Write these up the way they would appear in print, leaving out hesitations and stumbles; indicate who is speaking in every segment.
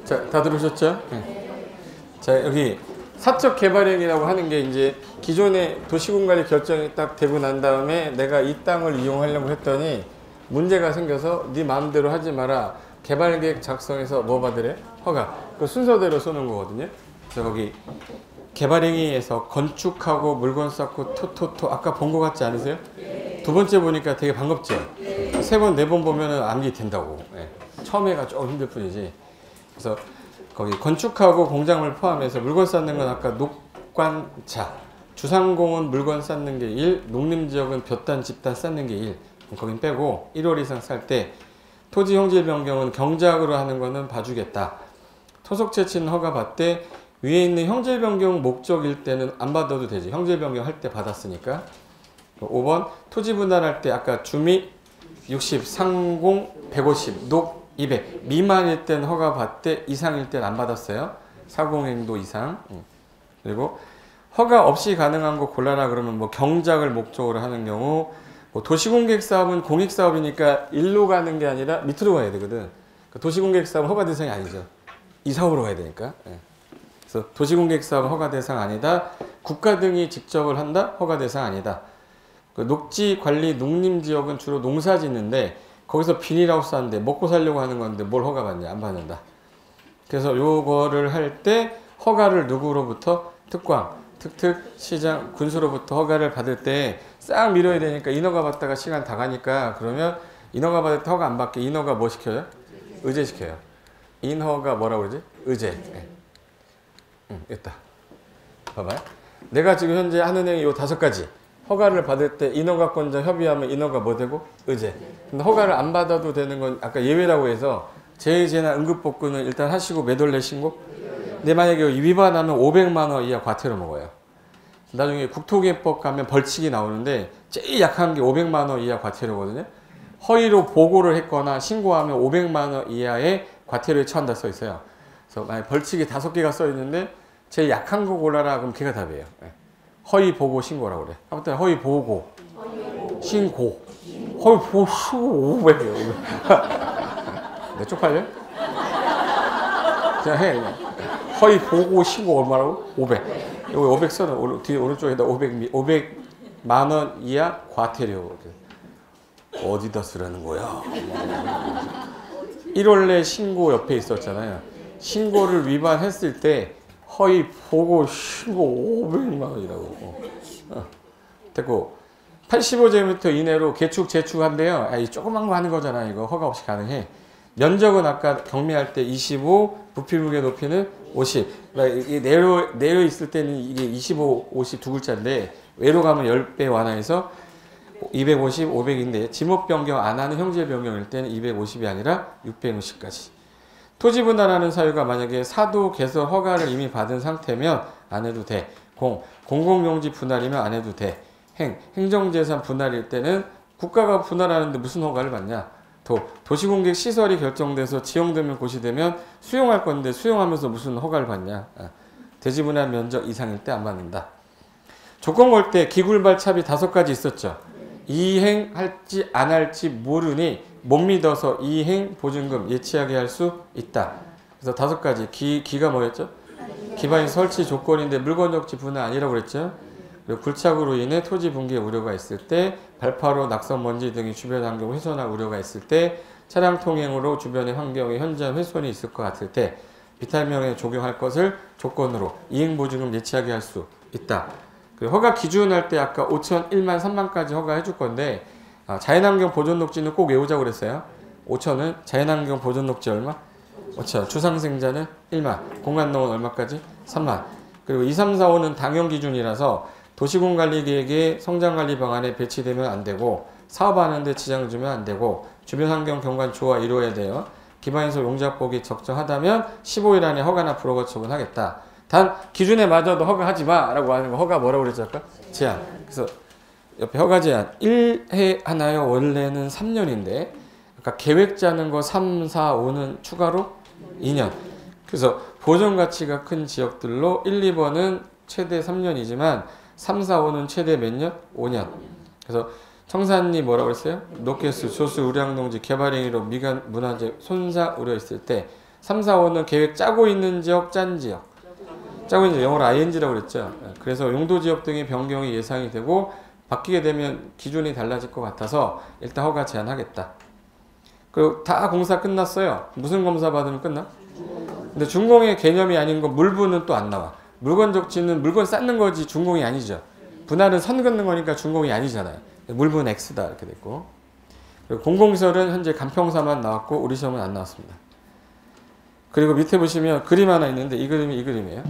Speaker 1: 자, 다 들으셨죠? 네. 자, 여기 사적 개발행위라고 하는 게 이제 기존의 도시공관리 결정이 딱 되고 난 다음에 내가 이 땅을 이용하려고 했더니 문제가 생겨서 네 마음대로 하지 마라. 개발계획 작성해서 뭐 받으래? 허가. 그 순서대로 쏘는 거거든요. 그래서 거기 개발행위에서 건축하고 물건 쌓고 토토토 아까 본 거 같지 않으세요? 두 번째 보니까 되게 반갑죠? 세 번, 네 번 보면은 암기 된다고. 예. 처음에가 조금 힘들 뿐이지. 그래서 거기 건축하고 공작물 포함해서 물건 쌓는 건 아까 녹관자, 주상공은 물건 쌓는 게 1, 농림지역은 볕단, 집단 쌓는 게 1. 거긴 빼고 1월 이상 쌀 때 토지 형질 변경은 경작으로 하는 거는 봐주겠다. 토속 채취는 허가 받되 위에 있는 형질 변경 목적일 때는 안 받아도 되지. 형질 변경 할 때 받았으니까. 5번 토지 분할할 때 아까 주미 60, 상공 150, 녹 200 미만일 땐 허가 받되 이상일 땐 안 받았어요. 사공행도 이상. 그리고 허가 없이 가능한 거 골라라 그러면 뭐 경작을 목적으로 하는 경우 뭐 도시공객 사업은 공익 사업이니까 일로 가는 게 아니라 밑으로 가야 되거든. 도시공객 사업은 허가 대상이 아니죠. 이 사업으로 가야 되니까. 그래서 도시공객 사업은 허가 대상 아니다. 국가 등이 직접을 한다. 허가 대상 아니다. 녹지 관리 농림지역은 주로 농사 짓는데 거기서 비닐하우스 하는데 먹고 살려고 하는 건데 뭘 허가 받냐? 안 받는다. 그래서 요거를 할 때 허가를 누구로부터? 특광, 특특, 시장, 군수로부터 허가를 받을 때 싹 밀어야 되니까 인허가 받다가 시간 다 가니까 그러면 인허가 받을 때 허가 안 받게 인허가 뭐 시켜요? 의제 시켜요. 인허가 뭐라고 그러지? 의제. 네. 있다. 봐봐요. 내가 지금 현재 하는 행위 요 5가지. 허가를 받을 때 인허가권자 협의하면 인허가 뭐 되고? 의제. 근데 허가를 안 받아도 되는 건 아까 예외라고 해서 재해재난 응급복구는 일단 하시고 매도래 신고? 근데 만약에 위반하면 500만 원 이하 과태료 먹어요. 나중에 국토개법 가면 벌칙이 나오는데 제일 약한 게 500만 원 이하 과태료거든요. 허위로 보고를 했거나 신고하면 500만 원 이하의 과태료에 처한다 써 있어요. 그래서 만약 벌칙이 5개가 써 있는데 제일 약한 거 골라라 그럼 걔가 답이에요. 허위 보고 신고라고 그래. 아무튼 허위 보고 신고 허위 보고 신고 500이에요. 내 쪽팔려? 그냥 해. 그냥. 허위 보고 신고 얼마라고? 500. 여기 500 써는 뒤에 오른쪽에다 500만 원 이하 과태료. 어디다 쓰라는 거야? 1월 내 신고 옆에 있었잖아요. 신고를 위반했을 때 허위 보고 신고 500만 원이라고. 됐고 85제곱미터 이내로 개축 재축한대요. 이 조그만 거 하는 거잖아. 이거 허가 없이 가능해. 면적은 아까 경매할 때 25, 부피무게 높이는 50. 내려 있을 때는 이게 25, 50 두 글자인데 외로 가면 10배 완화해서 250, 500인데 지목 변경 안 하는 형질 변경일 때는 250이 아니라 660까지. 토지 분할하는 사유가 만약에 사도 개설 허가를 이미 받은 상태면 안 해도 돼. 공공용지 분할이면 안 해도 돼. 행정재산 분할일 때는 국가가 분할하는데 무슨 허가를 받냐? 도시공객 시설이 결정돼서 지형되면 고시되면 수용할 건데 수용하면서 무슨 허가를 받냐? 대지 분할 면적 이상일 때 안 받는다. 조건 걸 때 기굴발 차비 5가지 있었죠. 이행할지 안 할지 모르니 못 믿어서 이행 보증금 예치하게 할 수 있다. 그래서 5가지 기가 뭐였죠? 기반인 설치 조건인데 물건 역지 분할 아니라고 그랬죠. 그리고 굴착으로 인해 토지 붕괴 우려가 있을 때, 발파로 낙선 먼지 등이 주변 환경을 훼손할 우려가 있을 때, 차량 통행으로 주변의 환경에 현저한 훼손이 있을 것 같을 때 비탈명에 적용할 것을 조건으로 이행보증금 예치하게 할 수 있다. 그리고 허가 기준할 때 아까 5천, 1만, 3만까지 허가해 줄 건데 자연환경 보존녹지는 꼭 외우자고 그랬어요. 5천은 자연환경 보존녹지 얼마? 5천. 주상생자는 1만. 공간농은 얼마까지? 3만. 그리고 2, 3, 4, 5는 당형 기준이라서 도시군관리계획의 성장관리 방안에 배치되면 안 되고 사업하는데 지장을 주면 안 되고 주변 환경 경관 조화 이루어야 돼요. 기반에서 용적폭이 적정하다면 15일 안에 허가나 불허가 처분하겠다. 단 기준에 맞아도 허가하지 마라고 하는 거 허가 뭐라고 그랬죠 아까? 제한. 그래서 옆에 허가 제한 1회 하나요? 원래는 3년인데 아까 계획 짜는 거 3, 4, 5는 추가로 2년. 그래서 보존 가치가 큰 지역들로 1, 2번은 최대 3년이지만 3, 4, 5는 최대 몇 년? 5년. 그래서 청산리 뭐라고 했어요? 노케스, 조수, 우량농지, 개발행위로 미관 문화재 손상 우려했을 때 3, 4, 5는 계획 짜고 있는 지역, 짠 지역. 짜고 있는 지역, 영어로 ing라고 그랬죠. 그래서 용도 지역 등의 변경이 예상이 되고 바뀌게 되면 기준이 달라질 것 같아서 일단 허가 제한하겠다. 그리고 다 공사 끝났어요. 무슨 검사 받으면 끝나? 근데 준공의 개념이 아닌 거 물분은 또 안 나와. 물건 적치는 물건 쌓는 거지 준공이 아니죠. 분할은 선 긋는 거니까 준공이 아니잖아요. 물분 X다 이렇게 됐고. 그리고 공공시설은 현재 간평사만 나왔고 우리 시험은 안 나왔습니다. 그리고 밑에 보시면 그림 하나 있는데 이 그림이 이 그림이에요.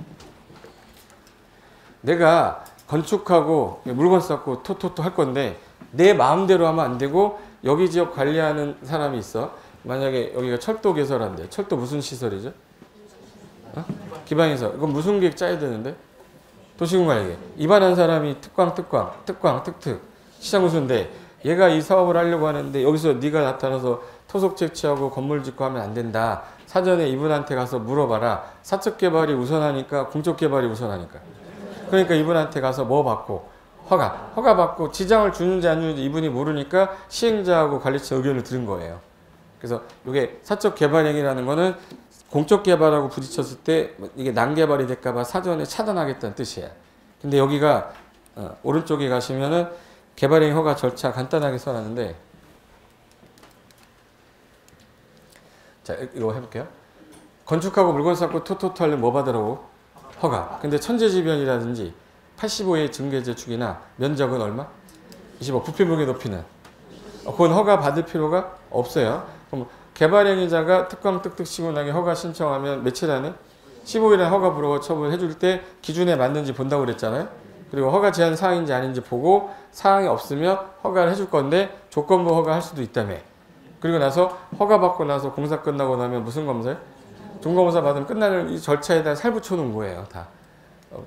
Speaker 1: 내가 건축하고 물건 쌓고 토토토 할 건데 내 마음대로 하면 안 되고 여기 지역 관리하는 사람이 있어. 만약에 여기가 철도 개설한대. 철도 무슨 시설이죠? 어? 기반시설. 이건 무슨 계획 짜야 되는데? 도시공관리계획. 입안한 사람이 특광, 시장군수인데 얘가 이 사업을 하려고 하는데 여기서 네가 나타나서 토속 채취하고 건물 짓고 하면 안 된다. 사전에 이분한테 가서 물어봐라. 사적 개발이 우선하니까 공적 개발이 우선하니까. 그러니까 이분한테 가서 뭐 받고 허가 받고 지장을 주는지 안 주는지 이분이 모르니까 시행자하고 관리처 의견을 들은 거예요. 그래서 이게 사적 개발행위라는 거는 공적 개발하고 부딪혔을 때 이게 난개발이 될까봐 사전에 차단하겠다는 뜻이에요. 근데 여기가 오른쪽에 가시면은 개발행위 허가 절차 간단하게 써놨는데 자 이거 해볼게요. 건축하고 물건 쌓고 토토토 하려면 뭐 받으라고? 허가. 근데 천재지변이라든지 85의 증개재축이나 면적은 얼마? 25. 부피무게 높이는 그건 허가 받을 필요가 없어요. 그럼 개발행위자가 특광 뜩뜩시문하게 허가 신청하면 며칠 안에 15일 안에 허가 불허가 처분해 줄 때 기준에 맞는지 본다고 그랬잖아요. 그리고 허가 제한 사항인지 아닌지 보고 사항이 없으면 허가를 해줄 건데 조건부 허가할 수도 있다며. 그리고 나서 허가 받고 나서 공사 끝나고 나면 무슨 검사요? 종검사 받으면 끝나는 이 절차에다 살 붙여놓은 거예요. 다.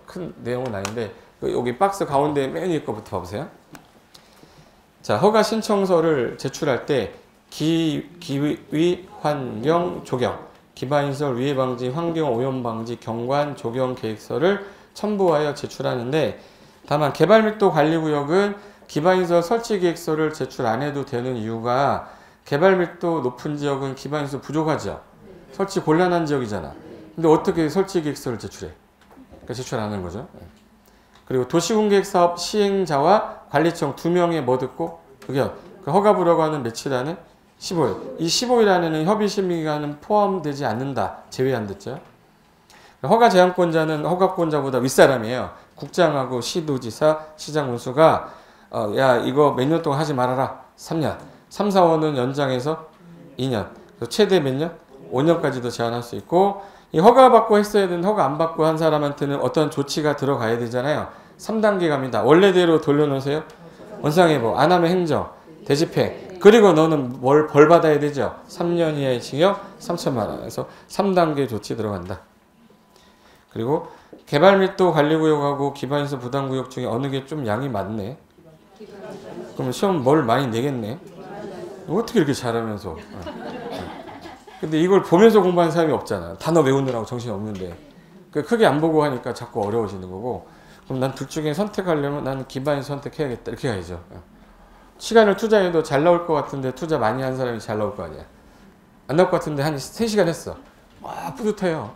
Speaker 1: 큰 내용은 아닌데 여기 박스 가운데 맨 위에 거부터 봐보세요. 자, 허가 신청서를 제출할 때 기위, 환경, 조경, 기반시설 위해 방지, 환경 오염 방지, 경관, 조경 계획서를 첨부하여 제출하는데 다만 개발밀도 관리구역은 기반시설 설치 계획서를 제출 안 해도 되는 이유가 개발밀도 높은 지역은 기반시설 부족하죠. 설치 곤란한 지역이잖아. 근데 어떻게 설치 계획서를 제출해? 그러니까 제출 안 하는 거죠. 그리고 도시공계획사업 시행자와 관리청 2명의 뭐 듣고 의견. 그 허가 불허가 하는 며칠 안에 15일. 이 15일 안에는 협의 심의 기간은 포함되지 않는다. 제외한 됐죠. 허가 제한권자는 허가권자보다 윗사람이에요. 국장하고 시도지사, 시장군수가 야 이거 몇 년 동안 하지 말아라. 3년. 3, 4, 5는 연장해서 2년. 최대 몇 년? 5년까지도 제한할 수 있고 이 허가 받고 했어야 되는 허가 안 받고 한 사람한테는 어떤 조치가 들어가야 되잖아요. 3단계 갑니다. 원래대로 돌려놓으세요. 원상회복, 안 하면 행정, 대집행. 그리고 너는 뭘 벌 받아야 되죠. 3년 이하의 징역 3천만 원. 그래서 3단계 조치 들어간다. 그리고 개발밀도 관리구역하고 기반시설 부담구역 중에 어느 게 좀 양이 많네. 그러면 시험 뭘 많이 내겠네. 어떻게 이렇게 잘하면서. 근데 이걸 보면서 공부하는 사람이 없잖아. 단어 외우느라고 정신이 없는데. 크게 안 보고 하니까 자꾸 어려워지는 거고. 그럼 난 둘 중에 선택하려면 난 기반시설 선택해야겠다. 이렇게 가야죠. 시간을 투자해도 잘 나올 것 같은데 투자 많이 한 사람이 잘 나올 거 아니야. 안 나올 것 같은데 한 3시간 했어. 와 뿌듯해요.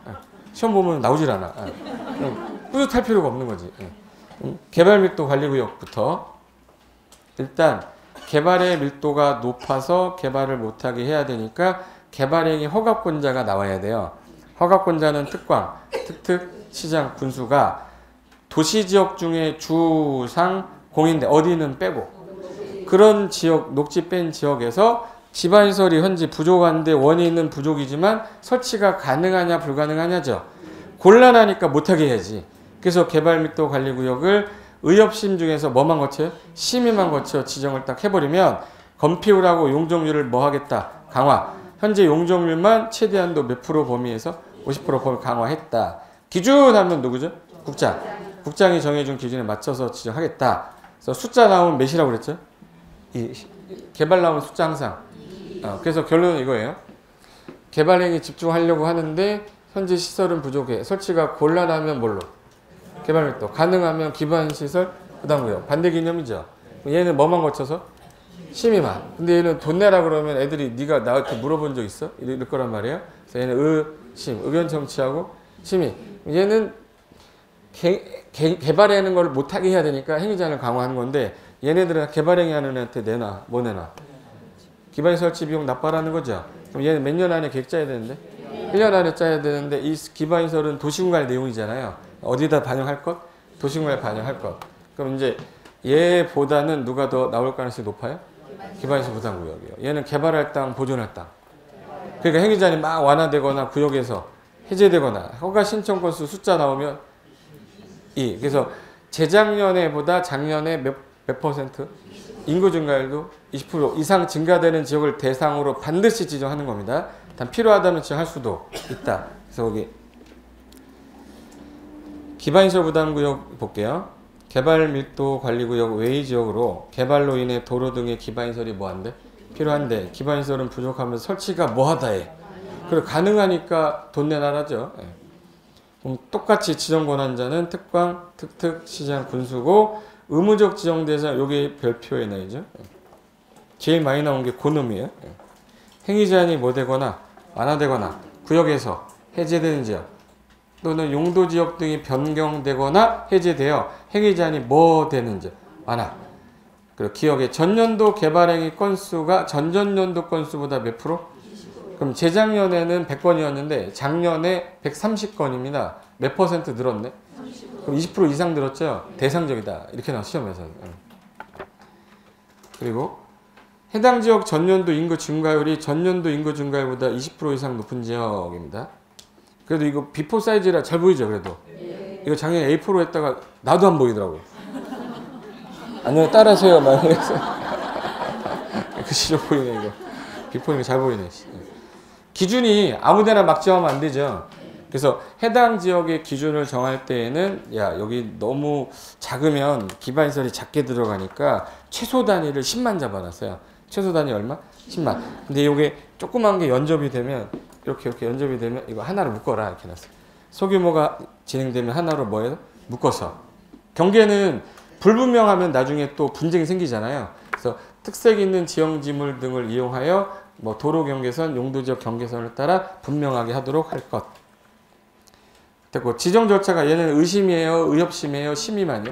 Speaker 1: 시험 보면 나오질 않아. 뿌듯할 필요가 없는 거지. 개발밀도 관리구역부터 일단 개발의 밀도가 높아서 개발을 못하게 해야 되니까 개발행위 허가권자가 나와야 돼요. 허가권자는 특광, 특특, 시장, 군수가 도시지역 중에 주상, 공인데 어디는 빼고 그런 지역, 녹지 뺀 지역에서 기반시설이 현재 부족한데 원인은 부족이지만 설치가 가능하냐 불가능하냐죠. 곤란하니까 못하게 해야지. 그래서 개발밀도 관리구역을 의협심 중에서 뭐만 거쳐요? 심의만 거쳐 지정을 딱 해버리면 건폐율하고 용적률을 뭐 하겠다? 강화. 현재 용적률만 최대한도 몇 프로 범위에서 50% 범위 강화했다. 기준 하면 누구죠? 국장. 국장이 정해준 기준에 맞춰서 지정하겠다. 그래서 숫자 나오면 몇이라고 그랬죠? 이 개발 나오는 숫자 항상. 그래서 결론은 이거예요. 개발행위 집중하려고 하는데 현재 시설은 부족해. 설치가 곤란하면 뭘로? 개발밀도. 가능하면 기반시설 부담구역. 반대 개념이죠. 얘는 뭐만 거쳐서? 심의만. 근데 얘는 돈 내라 그러면 애들이 네가 나한테 물어본 적 있어? 이럴 거란 말이에요. 그래서 얘는 의견 청취하고 심의. 얘는 개발하는 걸 못하게 해야 되니까 행위자를 강화하는 건데 얘네들은 개발행위 하는 애한테 내놔. 뭐 내놔? 기반 설치 비용 납부하라는 거죠. 그럼 얘는 몇 년 안에 계획 짜야 되는데? 1년 안에 짜야 되는데 이 기반시설은 도시공간 내용이잖아요. 어디다 반영할 것? 도시공간에 반영할 것. 그럼 이제 얘보다는 누가 더 나올 가능성이 높아요? 기반시설 부담구역이요. 얘는 개발할 땅, 보존할 땅. 그러니까 행위자니 막 완화되거나 구역에서 해제되거나 허가 신청 건수 숫자 나오면 그래서 재작년에보다 작년에 몇 퍼센트? 인구 증가율도 20% 이상 증가되는 지역을 대상으로 반드시 지정하는 겁니다. 단 필요하다면 지정할 수도 있다. 그래서 여기 기반시설 부담구역 볼게요. 개발밀도 관리구역 외의 지역으로 개발로 인해 도로 등의 기반시설이 뭐한데? 필요한데 기반시설은 부족하면서 설치가 뭐하다해. 그리고 가능하니까 돈 내놔라죠. 그럼 똑같이 지정권한자는 특광, 특특, 시장, 군수고 의무적 지정대상 여기 별표에 나이죠. 제일 많이 나온 게 고놈이에요. 행위제한이 뭐 되거나 완화되거나 구역에서 해제되는 지역 또는 용도지역 등이 변경되거나 해제되어 행위제한이 뭐 되는 지역 완화. 그리고 기억에 전년도 개발행위 건수가 전전년도 건수보다 몇 프로? 그럼 재작년에는 100건이었는데 작년에 130건입니다. 몇 퍼센트 늘었네? 그럼 20% 이상 늘었죠? 대상적이다. 이렇게 나와 시험에서. 그리고 해당 지역 전년도 인구 증가율이 전년도 인구 증가율보다 20% 이상 높은 지역입니다. 그래도 이거 비포 사이즈라 잘 보이죠? 그래도. 이거 작년에 A4로 했다가 나도 안 보이더라고. 아니요, 따라서요. 막 이래서. 글씨 좀 보이네, 이거. 비포니까 잘 보이네. 기준이 아무데나 막 정하면 안 되죠. 그래서 해당 지역의 기준을 정할 때에는 여기 너무 작으면 기반시설이 작게 들어가니까 최소 단위를 10만 잡아놨어요. 최소 단위 얼마? 10만. 근데 이게 조그만 게 연접이 되면 이렇게 연접이 되면 이거 하나로 묶어라 이렇게 놨어요. 소규모가 진행되면 하나로 뭐예요? 묶어서. 경계는 불분명하면 나중에 또 분쟁이 생기잖아요. 그래서 특색 있는 지형지물 등을 이용하여 뭐 도로 경계선, 용도지역 경계선을 따라 분명하게 하도록 할 것. 됐고 지정 절차가 얘는 의심이에요, 의협심이에요, 심의만이요.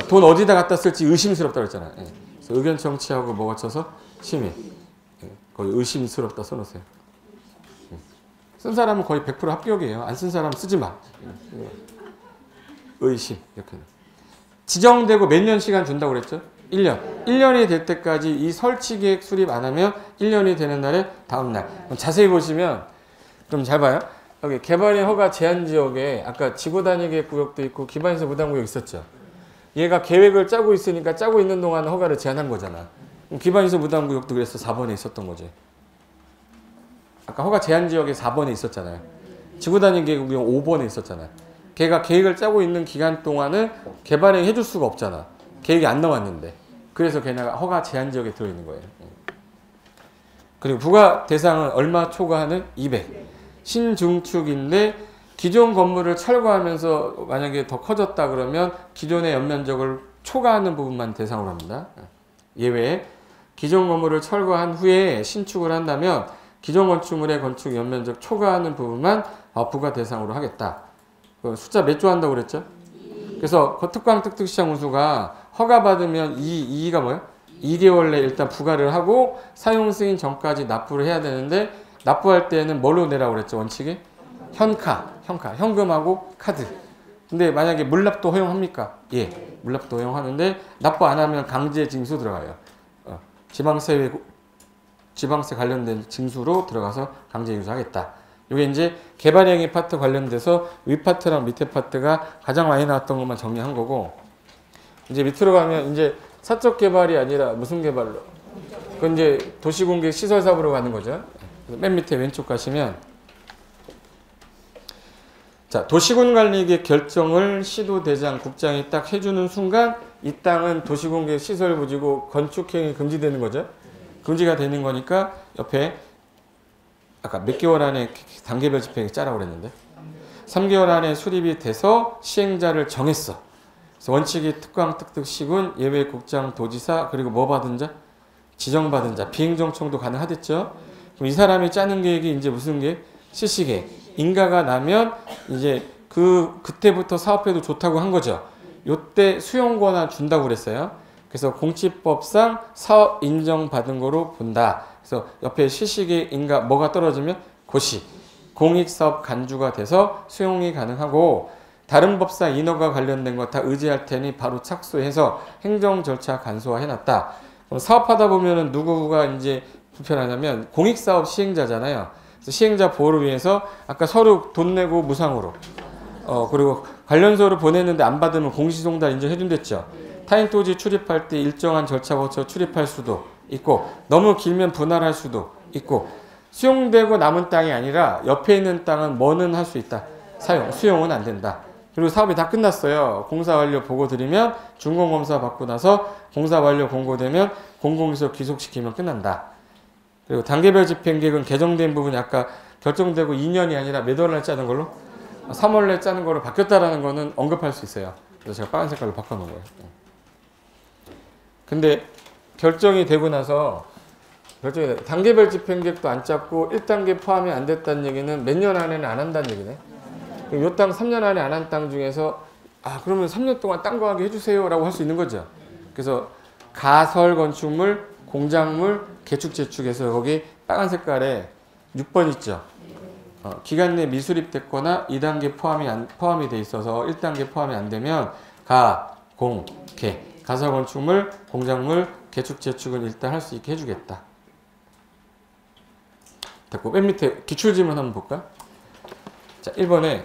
Speaker 1: 돈 어디다 갖다 쓸지 의심스럽다 그랬잖아요. 그래서 의견 청취하고 뭐 거쳐서 심의. 거의 의심스럽다 써놓으세요. 쓴 사람은 거의 100% 합격이에요. 안 쓴 사람은 쓰지 마. 의심 이렇게. 지정되고 몇 년 시간 준다고 그랬죠? 1년. 1년이 될 때까지 이 설치 계획 수립 안 하면 1년이 되는 날에 다음 날. 자세히 보시면 좀 잘 봐요. 여기 개발의 허가 제한 지역에 아까 지구단위 구역도 있고 기반시설 부담구역 있었죠. 얘가 계획을 짜고 있으니까 짜고 있는 동안 허가를 제한한 거잖아. 기반시설 부담구역도 그래서 4번에 있었던 거지. 아까 허가 제한 지역에 4번에 있었잖아요. 지구단위 구역 5번에 있었잖아요. 걔가 계획을 짜고 있는 기간 동안은 개발행위 해줄 수가 없잖아. 계획이 안 나왔는데. 그래서 걔네가 허가 제한 지역에 들어있는 거예요. 그리고 부과 대상은 얼마 초과하는? 200. 신증축인데 기존 건물을 철거하면서 만약에 더 커졌다 그러면 기존의 연면적을 초과하는 부분만 대상으로 합니다. 예외에 기존 건물을 철거한 후에 신축을 한다면 기존 건축물의 건축 연면적 초과하는 부분만 부과 대상으로 하겠다. 숫자 몇 조 한다고 그랬죠? 그래서 특광 특특시장 운수가 허가받으면 2가 뭐예요? 2개월 내에 일단 부과를 하고 사용 승인 전까지 납부를 해야 되는데 납부할 때는 뭘로 내라고 그랬죠? 원칙이? 현금하고 카드. 근데 만약에 물납도 허용합니까? 예, 물납도 허용하는데 납부 안 하면 강제 징수 들어가요. 지방세 관련된 징수로 들어가서 강제 징수하겠다. 이게 이제 개발행위 파트 관련돼서 위 파트랑 밑에 파트가 가장 많이 나왔던 것만 정리한 거고, 이제 밑으로 가면 이제 사적 개발이 아니라 무슨 개발로? 그건 이제 도시공개 시설 사업으로 가는 거죠. 맨 밑에 왼쪽 가시면 자, 도시군관리계 결정을 시도대장 국장이 딱 해주는 순간 이 땅은 도시공개 시설 부지고 건축행위 금지되는 거죠. 금지가 되는 거니까 옆에 아까 몇 개월 안에 단계별 집행 짜라고 그랬는데 3개월 안에 수립이 돼서 시행자를 정했어. 그래서 원칙이 특광, 특특, 시군, 예외 국장, 도지사 그리고 뭐 받은 자? 지정받은 자, 비행정청도 가능하겠죠. 그럼 이 사람이 짜는 계획이 이제 무슨 계획? 실시계획. 인가가 나면 이제 그때부터 사업해도 좋다고 한 거죠. 요때 수용 권한 준다고 그랬어요. 그래서 공시법상 사업 인정받은 거로 본다. 그래서 옆에 실시계획 인가 뭐가 떨어지면 고시. 공익사업 간주가 돼서 수용이 가능하고 다른 법상 인허가 관련된 거 다 의지할 테니 바로 착수해서 행정 절차 간소화해놨다. 그럼 사업하다 보면은 누구가 이제 불편하냐면 공익사업 시행자잖아요. 그래서 시행자 보호를 위해서 아까 서류 돈 내고 무상으로 그리고 관련서를 보냈는데 안 받으면 공시송달 인정해준댔죠. 타인 토지 출입할 때 일정한 절차 거쳐 출입할 수도 있고 너무 길면 분할할 수도 있고 수용되고 남은 땅이 아니라 옆에 있는 땅은 뭐는 할 수 있다. 수용은 안 된다. 그리고 사업이 다 끝났어요. 공사 완료 보고 드리면 준공검사 받고 나서 공사 완료 공고되면 공공기소 귀속시키면 끝난다. 그리고 단계별 집행계획은 개정된 부분이 아까 결정되고 2년이 아니라 몇 월 날 짜는 걸로 3월 날 짜는 거로 바뀌었다라는 거는 언급할 수 있어요. 그래서 제가 빨간 색깔로 바꿔놓은 거예요. 근데 결정이 되고 나서 단계별 집행계획도 안 짰고 1단계 포함이 안 됐다는 얘기는 몇 년 안에는 안 한다는 얘기네. 요 땅 3년 안에 안 한 땅 중에서 그러면 3년 동안 딴 거 하게 해주세요 라고 할 수 있는 거죠. 그래서 가설 건축물, 공작물, 개축 재축에서 거기 빨간 색깔에 6번 있죠. 기간 내 미수립됐거나 2단계 포함이 돼 있어서 1단계 포함이 안 되면 가, 공, 개 가설 건축물, 공작물, 개축 재축은 일단 할 수 있게 해주겠다. 됐고 맨 밑에 기출질문 한번 볼까? 자, 1번에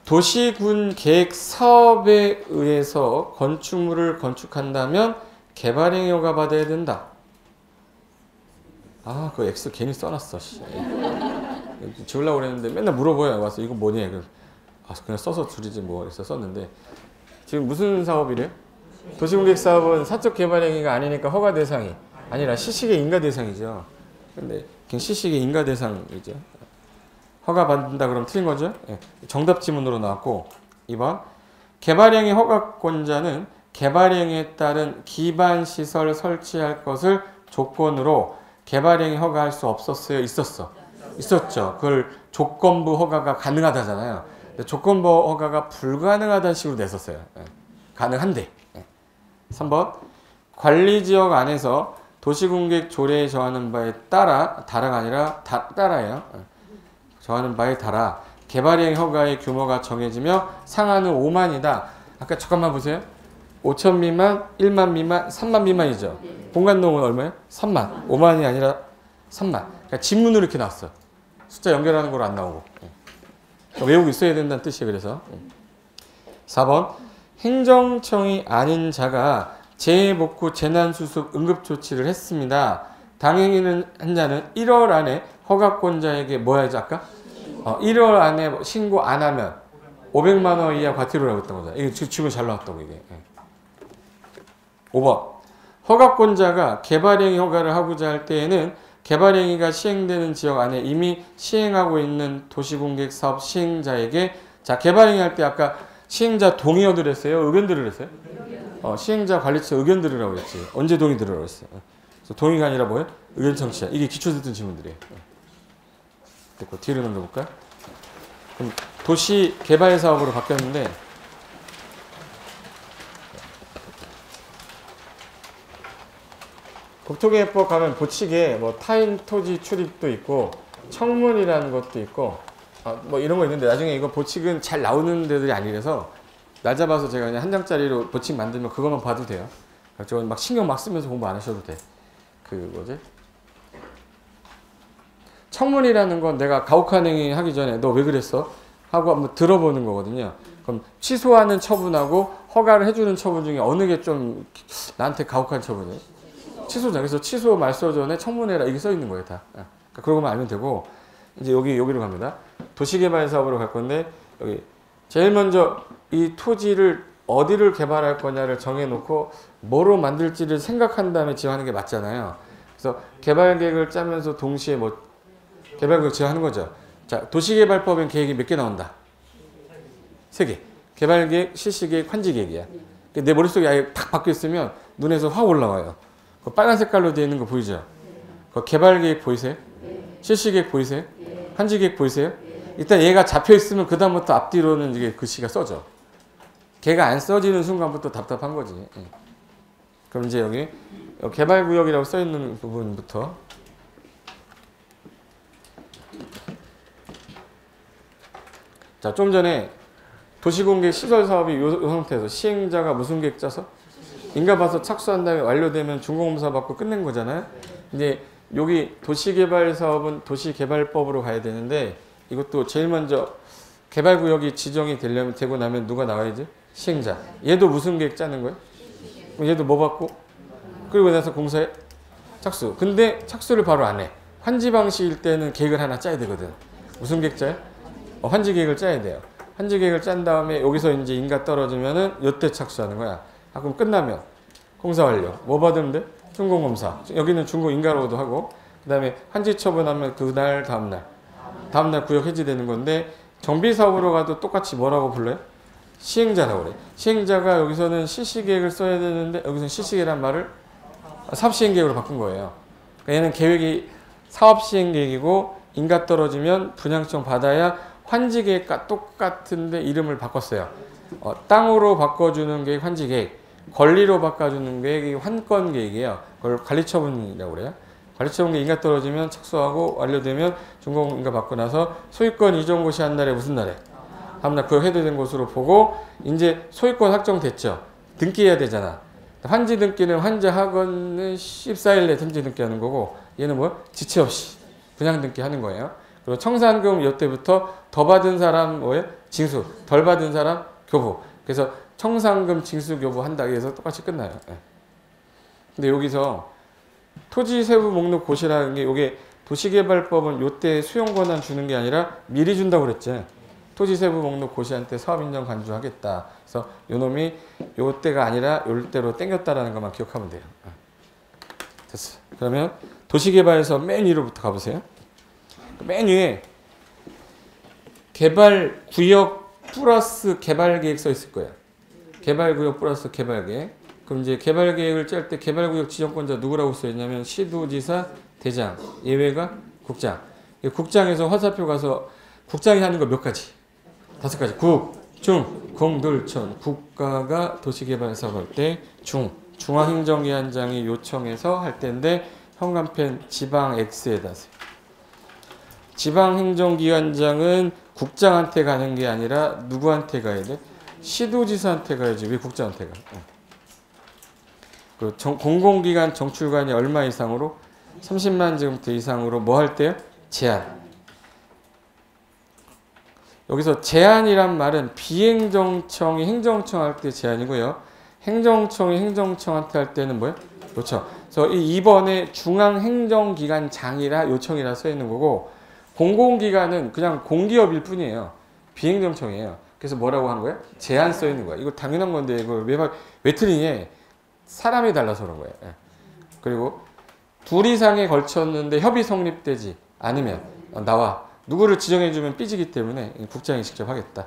Speaker 1: 도시군 계획 사업에 의해서 건축물을 건축한다면 개발행위 허가 받아야 된다. 그거 X 괜히 써놨어. 지우려고 그랬는데 맨날 물어봐요. 와서 이거 뭐냐. 그냥 써서 줄이지 뭐. 그래서 썼는데 지금 무슨 사업이래요? 도시군계획 사업은 사적 개발행위가 아니니까 허가 대상이 아니라 시식의 인가 대상이죠. 근데 그냥 시식의 인가 대상이죠. 허가 받는다 그러면 틀린 거죠? 예. 정답 지문으로 나왔고 2번 개발행위 허가권자는 개발행위에 따른 기반시설 설치할 것을 조건으로 개발행위 허가할 수 없었어요? 있었어? 있었죠. 그걸 조건부 허가가 가능하다잖아요. 근데 조건부 허가가 불가능하다는 식으로 냈었어요. 예. 가능한데. 예. 3번 관리지역 안에서 도시군계획 조례에 정하는 바에 따라가 아니라 따라예요. 정하는 바에 따라 개발행위 허가의 규모가 정해지며 상한은 5만이다. 아까 잠깐만 보세요. 5천 미만, 1만 미만, 3만 미만이죠. 공간농은 얼마예요? 3만. 5만이 아니라 3만. 그러니까 지문으로 이렇게 나왔어. 숫자 연결하는 거로 안 나오고. 그러니까 외우고 있어야 된다는 뜻이에요. 그래서 4번 행정청이 아닌 자가 재해복구, 재난수습, 응급조치를 했습니다. 당행위는 한 자는 1월 안에 허가권자에게 뭐 해야지 아까? 1월 안에 신고 안 하면 500만 원 이하 과태료라고 했던 거잖아. 이게 지금 잘 나왔다고 이게. 5번 허가권자가 개발행위 허가를 하고자 할 때에는 개발행위가 시행되는 지역 안에 이미 시행하고 있는 도시공계획 사업 시행자에게 자 개발행위 할 때 아까 시행자 동의 얻으려 했어요? 의견 들으려 했어요? 시행자 관리처 의견 들으라고 했지. 언제 동의 들으라고 했어요? 그래서 동의가 아니라 뭐예요? 의견 청취야. 이게 기초 듣던 질문들이에요. 됐고 뒤로 넘겨볼까요? 그럼 도시 개발 사업으로 바뀌었는데 국토개혁법 가면 보칙에 뭐 타인 토지 출입도 있고 청문이라는 것도 있고 뭐 이런 거 있는데 나중에 이거 보칙은 잘 나오는 데들이 아니라서 날 잡아서 제가 그냥 한 장짜리로 보칙 만들면 그것만 봐도 돼요. 저건 막 신경 막 쓰면서 공부 안 하셔도 돼. 그 뭐지? 청문이라는 건 내가 가혹한 행위 하기 전에 너 왜 그랬어? 하고 한번 들어보는 거거든요. 그럼 취소하는 처분하고 허가를 해주는 처분 중에 어느 게 좀 나한테 가혹한 처분이에요? 취소잖아. 그래서 취소 말소 전에 청문회라 이게 써 있는 거예요, 다. 그러니까 그러고만 알면 되고 이제 여기로 갑니다. 도시개발 사업으로 갈 건데 여기 제일 먼저 이 토지를 어디를 개발할 거냐를 정해놓고 뭐로 만들지를 생각한 다음에 지어하는 게 맞잖아요. 그래서 개발 계획을 짜면서 동시에 뭐 개발 계획 지어하는 거죠. 자, 도시개발법엔 계획이 몇 개 나온다? 3개. 개발계획, 실시계획, 환지계획이야. 내 머릿속에 아예 탁 박혀있으면 눈에서 확 올라와요. 그 빨간 색깔로 되어 있는 거 보이죠? 그 개발계획 보이세요? 실시계획 보이세요? 환지계획 보이세요? 일단 얘가 잡혀 있으면 그 다음부터 앞뒤로는 이게 글씨가 써져. 걔가 안 써지는 순간부터 답답한 거지. 그럼 이제 여기 개발구역이라고 써 있는 부분부터 자, 좀 전에 도시공개 시설사업이 이 상태에서 시행자가 무슨 계획 짜서 인가 봐서 착수한 다음에 완료되면 준공검사 받고 끝낸 거잖아요. 이제 여기 도시개발사업은 도시개발법으로 가야 되는데 이것도 제일 먼저 개발구역이 지정이 되고 나면 누가 나와야지? 시행자. 얘도 무슨 계획 짜는 거예요? 얘도 뭐 받고? 그리고 나서 공사에 착수. 근데 착수를 바로 안 해. 환지 방식일 때는 계획을 하나 짜야 되거든. 무슨 계획 짜요? 환지 계획을 짜야 돼요. 환지 계획을 짠 다음에 여기서 이제 인가 떨어지면은 요때 착수하는 거야. 그럼 끝나면 공사 완료. 뭐 받으면 돼? 준공검사. 여기는 준공 인가로도 하고 그 다음에 환지 처분하면 그날 다음날 구역 해지되는 건데 정비사업으로 가도 똑같이 뭐라고 불러요? 시행자라고 그래. 시행자가 여기서는 실시계획을 써야 되는데 여기서는 실시계획이란 말을 사업시행계획으로 바꾼 거예요. 그러니까 얘는 계획이 사업시행계획이고 인가 떨어지면 분양청 받아야 환지계획과 똑같은데 이름을 바꿨어요. 땅으로 바꿔주는 계획 환지계획, 권리로 바꿔주는 계획이 환권계획이에요. 그걸 관리처분이라고 그래요. 관리처분계 인가 떨어지면 착수하고 완료되면 준공 인가 받고 나서 소유권 이전 고시한 날에 무슨 날에? 다음날 구역 해제된 곳으로 보고 이제 소유권 확정됐죠. 등기해야 되잖아. 환지 등기는 환자학원은 14일 내 등기 등기하는 거고 얘는 뭐? 지체 없이 분양 등기하는 거예요. 그리고 청산금 이때부터 더 받은 사람 뭐예요? 징수, 덜 받은 사람 교부. 그래서 청산금 징수 교부 한다 해서 똑같이 끝나요. 근데 여기서 토지 세부 목록 고시라는 게 이게 도시개발법은 요때 수용 권한 주는 게 아니라 미리 준다고 그랬지. 토지 세부 목록 고시한테 사업 인정 간주하겠다. 그래서 요놈이 요때가 아니라 요때로 땡겼다라는 것만 기억하면 돼요. 됐어. 그러면 도시개발에서 맨 위로부터 가보세요. 맨 위에 개발구역 플러스 개발계획 써 있을 거예요. 개발구역 플러스 개발계획. 그럼 이제 개발계획을 짤 때 개발구역 지정권자 누구라고 써 있냐면 시도지사, 대장, 예외가 국장. 국장에서 화살표 가서 국장이 하는 거 몇 가지? 5가지. 국, 중, 공들천. 국가가 도시개발사업 할 때 중앙행정기관장이 요청해서 할 때인데 현관펜 지방 X에다 세요. 지방행정기관장은 국장한테 가는 게 아니라 누구한테 가야 돼? 시도지사한테 가야지. 왜 국장한테 가? 그리고 공공기관 정출관이 얼마 이상으로? 30만 제곱미터 이상으로 뭐 할 때요? 제한. 여기서 제한이란 말은 비행정청이 행정청 할 때 제한이고요. 행정청이 행정청한테 할 때는 뭐예요? 요청. 그래서 이번에 중앙행정기관장이라 요청이라 써 있는 거고 공공기관은 그냥 공기업일 뿐이에요. 비행정청이에요. 그래서 뭐라고 한 거예요? 제한 써 있는 거야. 이거 당연한 건데 이걸 왜 틀리니? 사람이 달라서 그런 거예요. 그리고 둘 이상에 걸쳤는데 협의 성립되지 않으면 나와. 누구를 지정해주면 삐지기 때문에 국장이 직접 하겠다.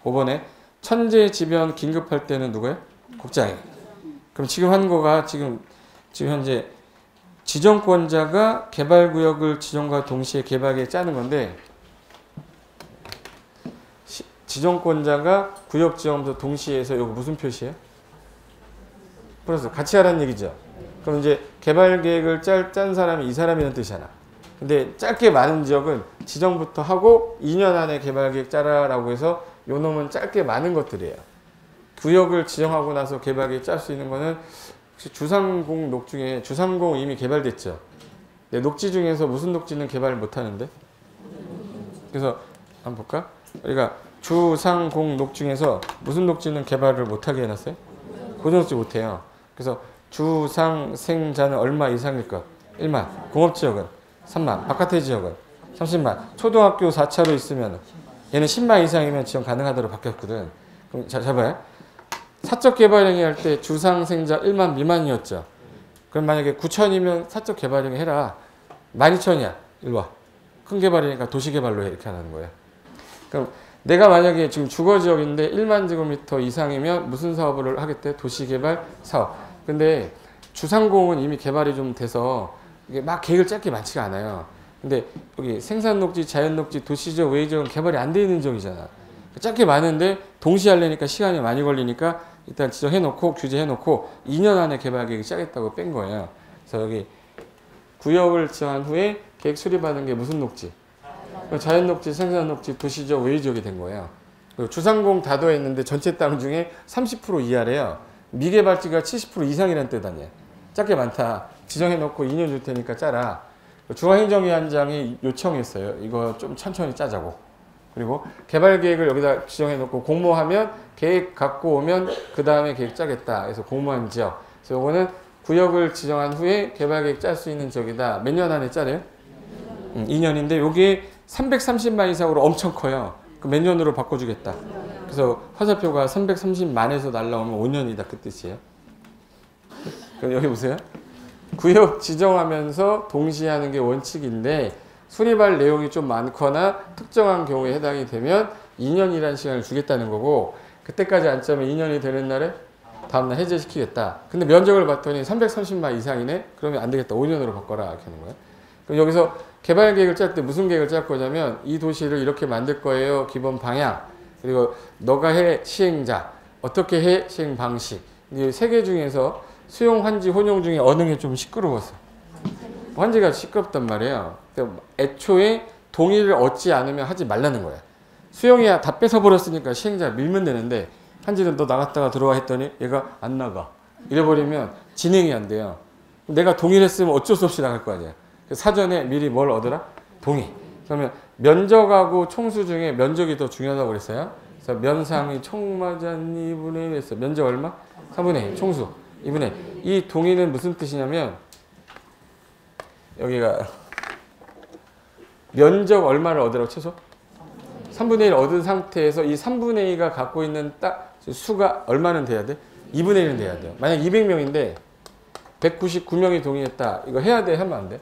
Speaker 1: 5번에 천재지변 긴급할 때는 누구예요? 국장이. 그럼 지금 한 거가 지금 현재 지정권자가 개발구역을 지정과 동시에 개발계획 짜는 건데 지정권자가 구역지정부터 동시에 해서 이거 무슨 표시예요? 플러스 같이 하라는 얘기죠. 그럼 이제 개발계획을 짠 사람이 이 사람이라는 뜻이잖아. 근데 짧게 많은 지역은 지정부터 하고 2년 안에 개발계획 짜라라고 해서 요 놈은 짧게 많은 것들이에요. 구역을 지정하고 나서 개발계획 짤 수 있는 거는 혹시 주상공 녹 중에 주상공 이미 개발됐죠. 근데 녹지 중에서 무슨 녹지는 개발을 못 하는데? 그래서 한번 볼까? 우리가 주상공 녹 중에서 무슨 녹지는 개발을 못하게 해놨어요? 고등녹지 못해요. 그래서 주상생자는 얼마 이상일 것? 1만. 공업지역은 3만. 바깥의 지역은 30만. 초등학교 4차로 있으면 얘는 10만 이상이면 지원 가능하도록 바뀌었거든. 그럼 자, 봐요. 사적 개발행위 할 때 주상생자 1만 미만이었죠. 그럼 만약에 9천이면 사적 개발행위 해라. 12,000이야. 일로 와. 큰 개발이니까 도시개발로 해. 이렇게 하는 거예요. 그럼 내가 만약에 지금 주거지역인데 1만 제곱미터 이상이면 무슨 사업을 하겠대? 도시개발 사업. 근데 주상공은 이미 개발이 좀 돼서 이게 막 계획을 짤 게 많지가 않아요. 근데 여기 생산녹지, 자연녹지, 도시적, 외지적은 개발이 안 돼 있는 지역이잖아. 짧게 많은데 동시에 하려니까 시간이 많이 걸리니까 일단 지정해놓고 규제해놓고 2년 안에 개발 계획을 짜겠다고 뺀 거예요. 그래서 여기 구역을 지정한 후에 계획 수립하는 게 무슨 녹지? 자연녹지, 생산녹지, 도시적, 외지적이 된 거예요. 그리고 주상공 다도에 있는데 전체 땅 중에 30% 이하래요. 미개발지가 70% 이상이라는 뜻 아니에요. 짧게 많다. 지정해놓고 2년 줄 테니까 짜라. 중앙행정위원장이 요청했어요. 이거 좀 천천히 짜자고. 그리고 개발계획을 여기다 지정해놓고 공모하면 계획 갖고 오면 그 다음에 계획 짜겠다. 그래서 공모한 지역. 그래서 이거는 구역을 지정한 후에 개발계획 짤 수 있는 지역이다. 몇 년 안에 짜래요? 2년인데 여기에 330만 이상으로 엄청 커요. 그 몇 년으로 바꿔주겠다. 그래서 화살표가 330만에서 날라오면 5년이다. 그 뜻이에요. 그럼 여기 보세요. 구역 지정하면서 동시에 하는 게 원칙인데 수립할 내용이 좀 많거나 특정한 경우에 해당이 되면 2년이라는 시간을 주겠다는 거고 그때까지 안 짜면 2년이 되는 날에 다음날 해제시키겠다. 근데 면적을 봤더니 330만 이상이네? 그러면 안 되겠다. 5년으로 바꿔라. 이렇게 하는 거예요. 그럼 여기서 개발 계획을 짤 때 무슨 계획을 짤 거냐면 이 도시를 이렇게 만들 거예요. 기본 방향. 그리고 너가 해 시행자. 어떻게 해 시행 방식. 이 세 개 중에서 수용, 환지, 혼용 중에 어느 게 좀 시끄러웠어? 환지가 시끄럽단 말이에요. 애초에 동의를 얻지 않으면 하지 말라는 거야. 수용이야 다 뺏어버렸으니까 시행자 밀면 되는데 환지는 너 나갔다가 들어와 했더니 얘가 안 나가. 이래버리면 진행이 안 돼요. 내가 동의를 했으면 어쩔 수 없이 나갈 거 아니야. 사전에 미리 뭘 얻으라? 동의. 그러면 면적하고 총수 중에 면적이 더 중요하다고 그랬어요. 그래서 면상이 총마잔 2분의 1 했어. 면적 얼마? 3분의 1. 총수. 2분의 1. 이 동의는 무슨 뜻이냐면 여기가 면적 얼마를 얻으라고 최소? 3분의 1 얻은 상태에서 이 3분의 2가 갖고 있는 딱 수가 얼마는 돼야 돼? 2분의 1은 돼야 돼요. 만약 200명인데 199명이 동의했다. 이거 해야 돼? 하면 안 돼?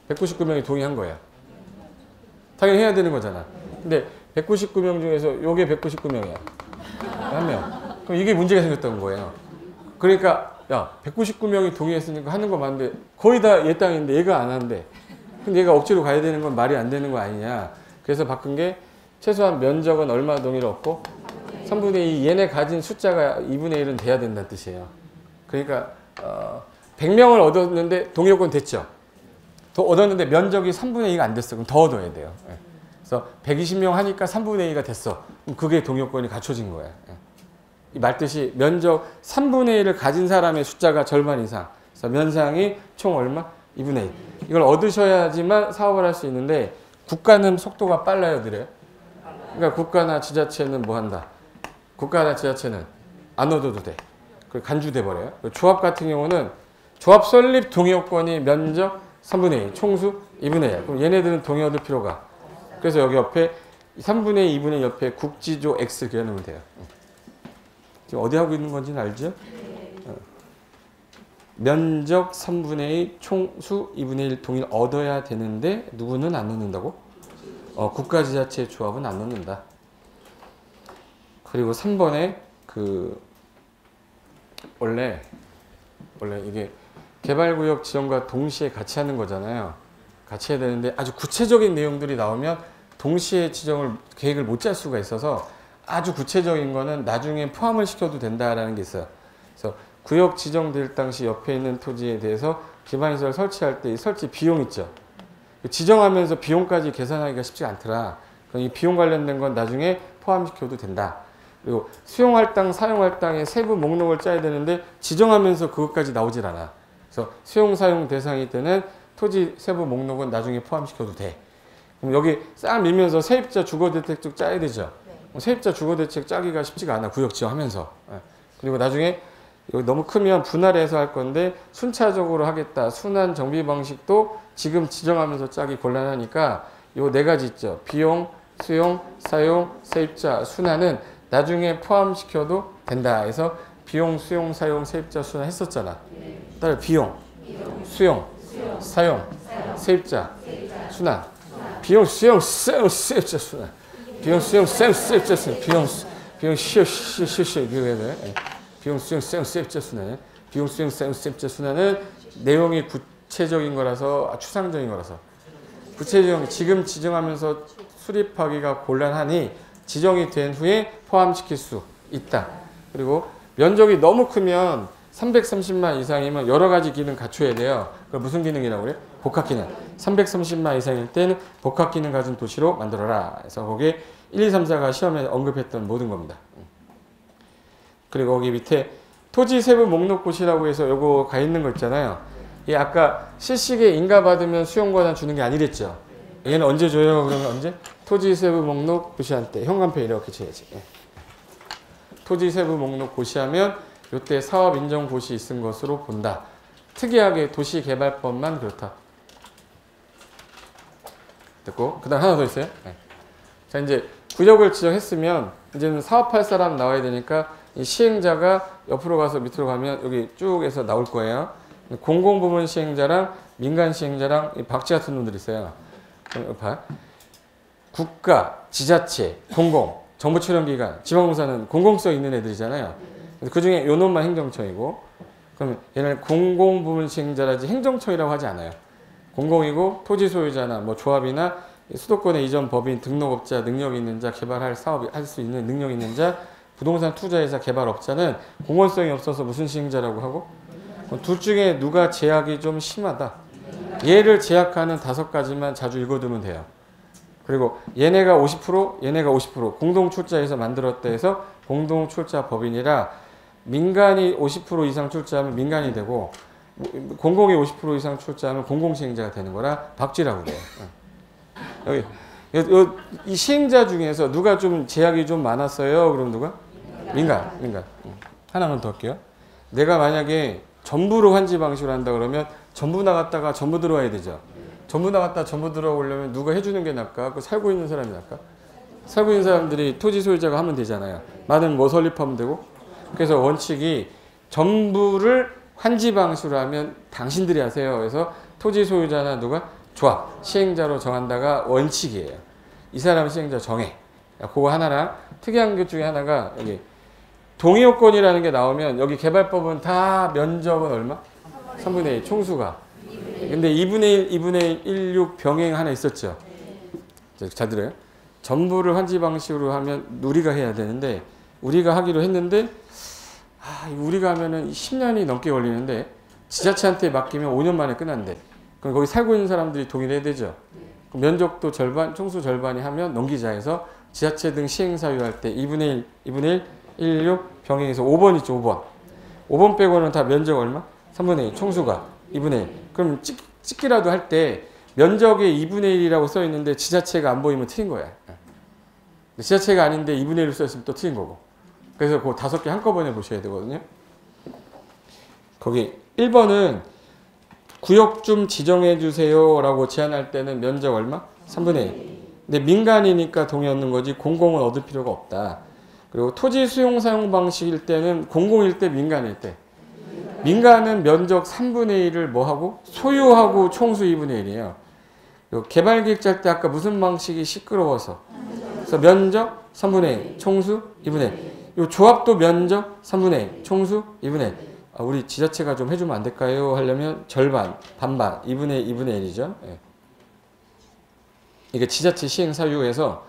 Speaker 1: 199명이 동의한 거야. 당연히 해야 되는 거잖아. 근데 199명 중에서 요게 199명이야. 한 명. 그럼 이게 문제가 생겼던 거예요. 그러니까 야 199명이 동의했으니까 하는 거 맞는데 거의 다 얘 땅인데 얘가 안 하는데 근데 얘가 억지로 가야 되는 건 말이 안 되는 거 아니냐. 그래서 바꾼 게 최소한 면적은 얼마 동의를 얻고 3분의 2 얘네 가진 숫자가 2분의 1은 돼야 된다는 뜻이에요. 그러니까 100명을 얻었는데 동의 요건 됐죠. 더 얻었는데 면적이 3분의 2가 안 됐어. 그럼 더 얻어야 돼요. 그래서 120명 하니까 3분의 2가 됐어. 그럼 그게 동의 요건이 갖춰진 거예요. 이 말뜻이 면적 3분의 1을 가진 사람의 숫자가 절반 이상. 그래서 면상이 총 얼마? 2분의 1. 이걸 얻으셔야지만 사업을 할 수 있는데 국가는 속도가 빨라요, 느려요? 그러니까 국가나 지자체는 뭐 한다? 국가나 지자체는 안 얻어도 돼. 간주돼 버려요. 조합 같은 경우는 조합 설립 동의 요건이 면적 3분의 2, 총수 2분의 1. 그럼 얘네들은 동의 얻을 필요가. 그래서 여기 옆에 3분의 2, 2분의 1 옆에 국지조 X 그려놓으면 돼요. 지금 어디 하고 있는 건지는 알죠? 면적 3분의 2, 총수 2분의 1 동의를 얻어야 되는데 누구는 안 넣는다고? 국가지자체 조합은 안 넣는다. 그리고 3번에 원래 이게 개발구역 지정과 동시에 같이 하는 거잖아요. 같이 해야 되는데 아주 구체적인 내용들이 나오면 동시에 지정을 계획을 못 짤 수가 있어서 아주 구체적인 거는 나중에 포함을 시켜도 된다라는 게 있어요. 그래서 구역 지정될 당시 옆에 있는 토지에 대해서 기반시설 설치할 때 이 설치 비용 있죠. 지정하면서 비용까지 계산하기가 쉽지 않더라. 이 비용 관련된 건 나중에 포함시켜도 된다. 그리고 수용할 땅, 사용할 땅의 세부 목록을 짜야 되는데 지정하면서 그것까지 나오질 않아. 그래서 수용, 사용 대상일 때는 토지 세부 목록은 나중에 포함시켜도 돼. 그럼 여기 싹 밀면서 세입자 주거대책 쪽 짜야 되죠. 세입자 주거대책 짜기가 쉽지가 않아. 구역 지정하면서. 그리고 나중에 여기 너무 크면 분할해서 할 건데 순차적으로 하겠다. 순환 정비 방식도 지금 지정하면서 짜기 곤란하니까 요 네 가지 있죠. 비용, 수용, 사용, 세입자, 순환은 나중에 포함시켜도 된다. 해서 비용, 수용, 사용, 세입자, 순환 했었잖아. 따라 비용, 수용, 사용, 세입자, 순환. 비용, 수용, 사용, 세입자, 순환. 비용, 수용, 사용, 세입자, 순환. 비용, 수용, 사용, 세입자, 순환. 비용 수행 셈째 순환은 내용이 구체적인 거라서 추상적인 거라서 구체적인 지금 지정하면서 수립하기가 곤란하니 지정이 된 후에 포함시킬 수 있다. 그리고 면적이 너무 크면 330만 이상이면 여러 가지 기능 갖춰야 돼요. 그걸 무슨 기능이라고 그래요? 복합 기능. 330만 이상일 때는 복합 기능 가진 도시로 만들어라. 그래서 거기에 1, 2, 3, 4가 시험에 언급했던 모든 겁니다. 그리고 거기 밑에 토지 세부 목록고시라고 해서 요거 가 있는 거 있잖아요. 이 아까 실시기에 인가받으면 수용권을 주는 게 아니랬죠. 얘는 언제 줘요? 그러면 언제? 토지 세부 목록 고시한 때 현관표 이렇게 쳐야지. 토지 세부 목록 고시하면 이때 사업 인정 고시 있은 것으로 본다. 특이하게 도시개발법만 그렇다. 됐고, 그 다음 하나 더 있어요. 자, 이제 구역을 지정했으면 이제는 사업할 사람 나와야 되니까 이 시행자가 옆으로 가서 밑으로 가면 여기 쭉 해서 나올 거예요. 공공부문 시행자랑 민간 시행자랑 이 박쥐 같은 놈들이 있어요. 국가, 지자체, 공공, 정부출연기관, 지방공사는 공공성 있는 애들이잖아요. 그 중에 요 놈만 행정청이고, 그러면 얘는 공공부문 시행자라지 행정청이라고 하지 않아요. 공공이고 토지 소유자나 뭐 조합이나 수도권의 이전 법인, 등록업자, 능력 있는 자, 개발할 사업이 할 수 있는 능력 있는 자, 부동산 투자회사 개발업자는 공헌성이 없어서 무슨 시행자라고 하고, 둘 중에 누가 제약이 좀 심하다. 얘를 제약하는 5가지만 자주 읽어두면 돼요. 그리고 얘네가 50%, 얘네가 50% 공동출자해서 만들었다 해서 공동출자법인이라 민간이 50% 이상 출자하면 민간이 되고 공공이 50% 이상 출자하면 공공시행자가 되는 거라 박쥐라고 그래요. 여기 이 시행자 중에서 누가 좀 제약이 좀 많았어요? 그럼 누가? 민간. 하나만 더 할게요. 내가 만약에 전부로 환지 방식으로 한다 그러면 전부 나갔다가 전부 들어와야 되죠. 전부 나갔다 전부 들어오려면 누가 해주는 게 나을까? 그 살고 있는 사람이 나을까? 살고 있는 사람들이 토지 소유자가 하면 되잖아요. 많은 뭐 설립하면 되고. 그래서 원칙이 전부를 환지 방식으로 하면 당신들이 하세요. 그래서 토지 소유자나 누가 조합, 시행자로 정한다가 원칙이에요. 이 사람 시행자 정해. 그거 하나랑 특이한 것 중에 하나가 여기 동의요건이라는 게 나오면 여기 개발법은 다 면적은 얼마? 3분의 1 총수가. 근데 2분의 1, 2분의 1, 16 병행 하나 있었죠. 잘 들어요? 전부를 환지 방식으로 하면 우리가 해야 되는데 우리가 하기로 했는데 우리가 하면은 10년이 넘게 걸리는데 지자체한테 맡기면 5년 만에 끝난대. 그럼 거기 살고 있는 사람들이 동의를 해야 되죠. 면적도 절반, 총수 절반이 하면 넘기자 해서 지자체 등 시행사유할 때 2분의 1, 2분의 1, 16 병행해서 5번 있죠. 5번. 5번 빼고는 다 면적 얼마? 3분의 1, 총수가 2분의 1. 그럼 찍기라도 할 때 면적에 2분의 1이라고 써 있는데 지자체가 안 보이면 틀린 거야. 지자체가 아닌데 2분의 1로 써 있으면 또 틀린 거고. 그래서 그 5개 한꺼번에 보셔야 되거든요. 거기 1번은 구역 좀 지정해 주세요 라고 제안할 때는 면적 얼마? 3분의 1. 근데 민간이니까 동의 얻는 거지 공공은 얻을 필요가 없다. 그리고 토지 수용 사용 방식일 때는 공공일 때 민간일 때. 민간은 면적 3분의 1을 뭐 하고? 소유하고 총수 2분의 1이에요. 개발계획 짤 때 아까 무슨 방식이 시끄러워서. 그래서 면적 3분의 1, 총수 2분의 1. 요 조합도 면적 3분의 1, 총수 2분의 1. 우리 지자체가 좀 해주면 안 될까요? 하려면 절반, 반반, 2분의 1이죠. 예. 이게 지자체 시행 사유에서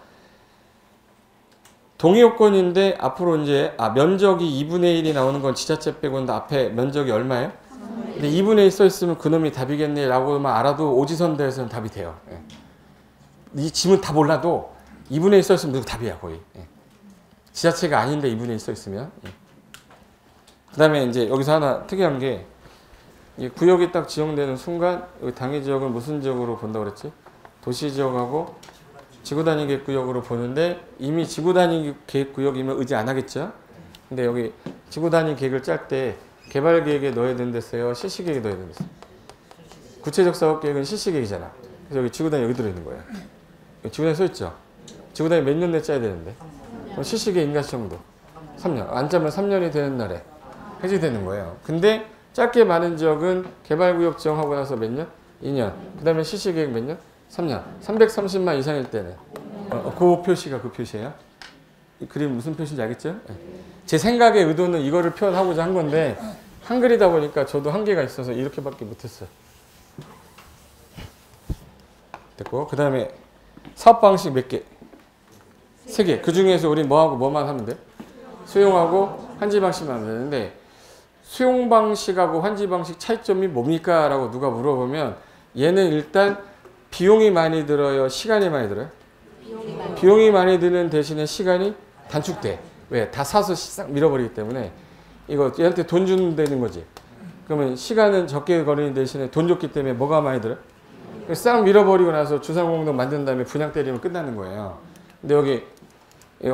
Speaker 1: 동의요건인데 앞으로 이제 면적이 2분의 1이 나오는 건 지자체 빼고는 앞에 면적이 얼마예요? 근데 2분의 1 써 있으면 그놈이 답이겠네 라고만 알아도 오지선대에서는 답이 돼요. 예. 이 지문 다 몰라도 2분의 1 써 있으면 답이야 거의. 예. 지자체가 아닌데 2분의 1 써 있으면. 그 다음에 이제 여기서 하나 특이한 게 구역이 딱 지정되는 순간 여기 당해지역은 무슨 지역으로 본다고 그랬지? 도시지역하고 지구단위 계획구역으로 보는데 이미 지구단위 계획구역이면 의지 안 하겠죠? 근데 여기 지구단위 계획을 짤 때 개발계획에 넣어야 된댔어요? 실시계획에 넣어야 된댔어요? 구체적 사업계획은 실시계획이잖아. 그래서 여기 지구단위 여기 들어있는 거예요. 여기 지구단위 써있죠? 지구단위 몇 년 내에 짜야 되는데? 실시계획 인가시정도 3년. 안 짜면 3년이 되는 날에 해지되는 거예요. 근데 짧게 많은 지역은 개발구역 지정하고 나서 몇 년? 2년. 그 다음에 실시계획 몇 년? 3년. 330만 이상일 때는. 그 표시가 그 표시예요. 이 그림 무슨 표시인지 알겠죠? 제 생각의 의도는 이거를 표현하고자 한 건데 한글이다 보니까 저도 한계가 있어서 이렇게밖에 못했어요. 됐고, 그 다음에 사업 방식 몇 개? 3개. 그 중에서 우리 뭐하고 뭐만 하면 돼? 수용하고 환지 방식만 하면 되는데, 수용 방식하고 환지 방식 차이점이 뭡니까? 라고 누가 물어보면 얘는 일단 비용이 많이 들어요? 시간이 많이 들어요? 비용이 많이 드는 대신에 시간이 단축돼. 왜? 다 사서 싹 밀어버리기 때문에 이거 얘한테 돈 준다는 거지. 그러면 시간은 적게 걸리는 대신에 돈 줬기 때문에 뭐가 많이 들어요? 싹 밀어버리고 나서 주상공동 만든 다음에 분양 때리면 끝나는 거예요. 근데 여기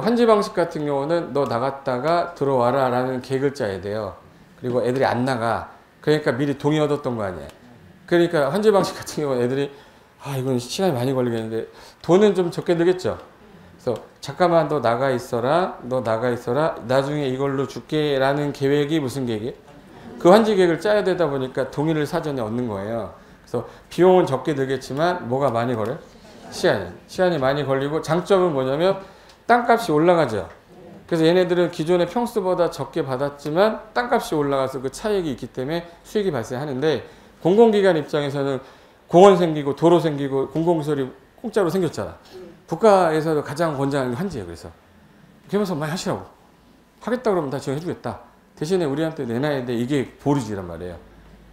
Speaker 1: 환지 방식 같은 경우는 너 나갔다가 들어와라 라는 계획을 짜야 돼요. 그리고 애들이 안 나가. 그러니까 미리 동의 얻었던 거 아니에요. 그러니까 환지 방식 같은 경우는 애들이 이건 시간이 많이 걸리겠는데 돈은 좀 적게 들겠죠. 그래서 잠깐만 너 나가 있어라. 너 나가 있어라. 나중에 이걸로 줄게 라는 계획이 무슨 계획이에요? 그 환지 계획을 짜야 되다 보니까 동의를 사전에 얻는 거예요. 그래서 비용은 적게 들겠지만 뭐가 많이 걸려요? 시간이 많이 걸리고 장점은 뭐냐면 땅값이 올라가죠. 그래서 얘네들은 기존의 평수보다 적게 받았지만 땅값이 올라가서 그 차익이 있기 때문에 수익이 발생하는데 공공기관 입장에서는 공원 생기고 도로 생기고 공공시설이 공짜로 생겼잖아. 국가에서도 가장 권장하는 게 환지예요. 그래서 그러면서 많이 하시라고. 하겠다 그러면 다 지원해주겠다. 대신에 우리한테 내놔야 돼. 이게 보류지란 말이에요.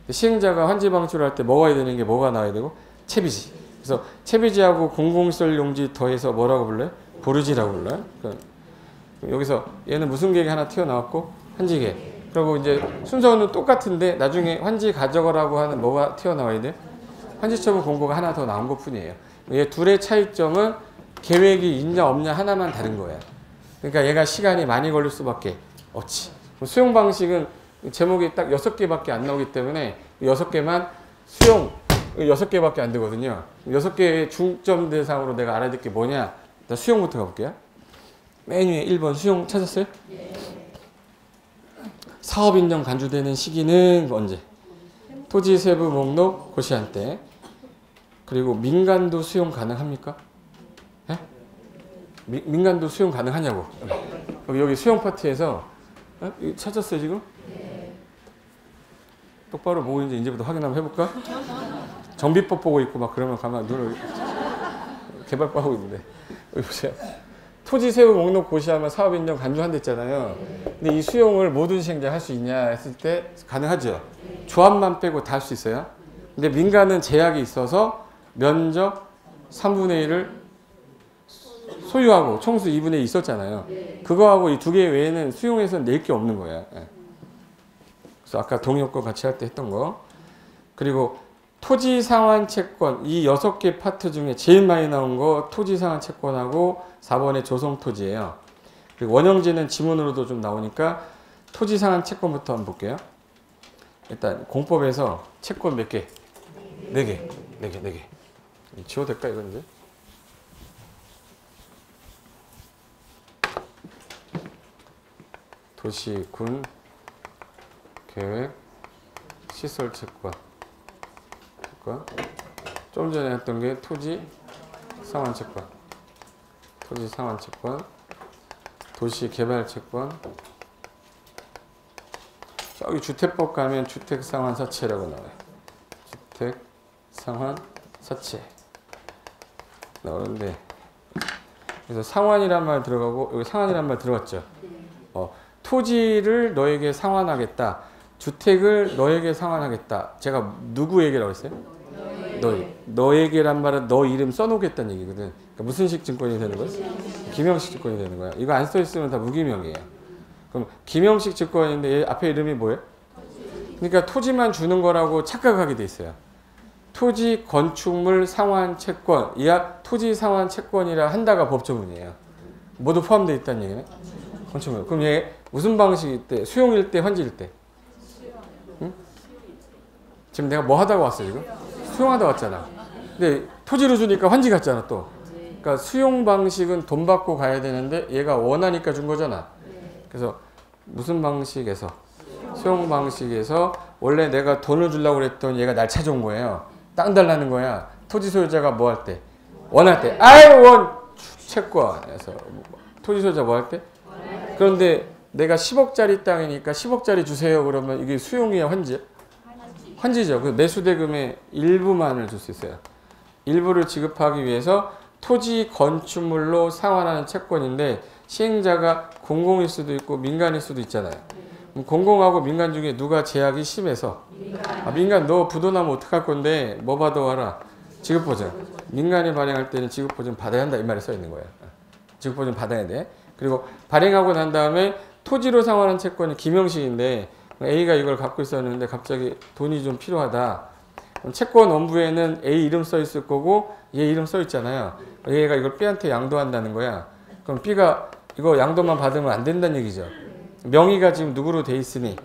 Speaker 1: 시행자가 환지 방출을 할 때 먹어야 되는 게 뭐가 나와야 되고? 채비지. 그래서 채비지하고 공공시설 용지 더해서 뭐라고 불러요? 보류지라고 불러요. 그러니까 여기서 얘는 무슨 계획이 하나 튀어나왔고 환지 계획. 그리고 이제 순서는 똑같은데 나중에 환지 가져가라고 하는 뭐가 튀어나와야 돼? 환지처분 공고가 하나 더 나온 것 뿐이에요. 얘 둘의 차이점은 계획이 있냐 없냐 하나만 다른 거예요. 그러니까 얘가 시간이 많이 걸릴 수밖에 없지. 수용 방식은 제목이 딱 6개밖에 안 나오기 때문에 6개만 수용 6개밖에 안 되거든요. 6개의 중점 대상으로 내가 알아야 될 게 뭐냐? 일단 수용부터 가볼게요. 맨 위에 1번 수용 찾았어요? 사업 인정 간주되는 시기는 언제? 토지 세부 목록 고시한 때. 그리고 민간도 수용 가능합니까? 예? 민간도 수용 가능하냐고. 여기 수용 파트에서 찾았어요 지금? 똑바로 보고 이제부터 확인 한번 해볼까? 정비법 보고 있고 막 그러면 가만 눈을 개발법 하고 있는데 여기 보세요. 토지 세부 목록 고시하면 사업 인정 간주한댔잖아요. 근데 이 수용을 모든 시행자 할 수 있냐 했을 때 가능하죠. 조합만 빼고 다 할 수 있어요. 근데 민간은 제약이 있어서 면적 3분의 1을 소유하고 총수 2분의 1 있었잖아요. 그거하고 이 2개 외에는 수용해서는 낼 게 없는 거예요. 그래서 아까 동의업과 같이 할 때 했던 거. 그리고 토지 상환 채권 이 6개 파트 중에 제일 많이 나온 거 토지 상환 채권하고 4번의 조성 토지예요. 그리고 원형지는 지문으로도 좀 나오니까 토지 상환 채권부터 한번 볼게요. 일단 공법에서 채권 몇 개? 4개. 4개. 지워도 될까 이건 이제? 도시, 군, 계획, 시설 채권. 좀 전에 했던 게 토지 상환 채권, 토지 상환 채권, 도시 개발 채권. 저기 주택법 가면 주택 상환 사채라고 나와요. 주택 상환 사채 나오는데 그래서 상환이란 말 들어가고 여기 상환이란 말 들어갔죠. 토지를 너에게 상환하겠다. 주택을 너에게 상환하겠다. 제가 누구 얘기라고 했어요? 너에게란 말은 너 이름 써놓겠다는 얘기거든. 그러니까 무슨 식 증권이 되는 거예요? 기명식 증권이 되는 거야. 이거 안 써있으면 다 무기명이에요. 그럼 기명식 증권인데 얘 앞에 이름이 뭐예요? 그러니까 토지만 주는 거라고 착각하게 돼 있어요. 토지 건축물 상환 채권, 이하 토지 상환 채권이라 한다가 법조문이에요. 모두 포함되어 있다는 얘기네. 건축물. 그럼 얘 무슨 방식일 때? 수용일 때, 환지일 때? 응? 지금 내가 뭐 하다가 왔어 지금? 수용하다 왔잖아. 근데 토지로 주니까 환지 같잖아 또. 그러니까 수용 방식은 돈 받고 가야 되는데 얘가 원하니까 준 거잖아. 그래서 무슨 방식에서? 수용 방식에서 원래 내가 돈을 주려고 그랬더니 얘가 날 찾아온 거예요. 땅 달라는 거야. 토지 소유자가 뭐 할 때? 원할 때. 채권에서 토지 소유자 뭐 할 때? 그런데 내가 10억짜리 땅이니까 10억짜리 주세요. 그러면 이게 수용이야, 환지야? 환지죠. 그 매수대금의 일부만을 줄 수 있어요. 일부를 지급하기 위해서 토지 건축물로 상환하는 채권인데 시행자가 공공일 수도 있고 민간일 수도 있잖아요. 공공하고 민간 중에 누가 제약이 심해서 민간 너 부도나면 어떡할 건데 뭐 받아와라. 지급보증. 민간이 발행할 때는 지급보증 받아야 한다 이 말이 써 있는 거예요. 지급보증 받아야 돼. 그리고 발행하고 난 다음에 토지로 상환한 채권이 김영식인데 A가 이걸 갖고 있었는데 갑자기 돈이 좀 필요하다. 채권 원부에는 A 이름 써 있을 거고 얘 이름 써 있잖아요. 얘가 이걸 B한테 양도한다는 거야. 그럼 B가 이거 양도만 받으면 안 된다는 얘기죠. 명의가 지금 누구로 돼 있으니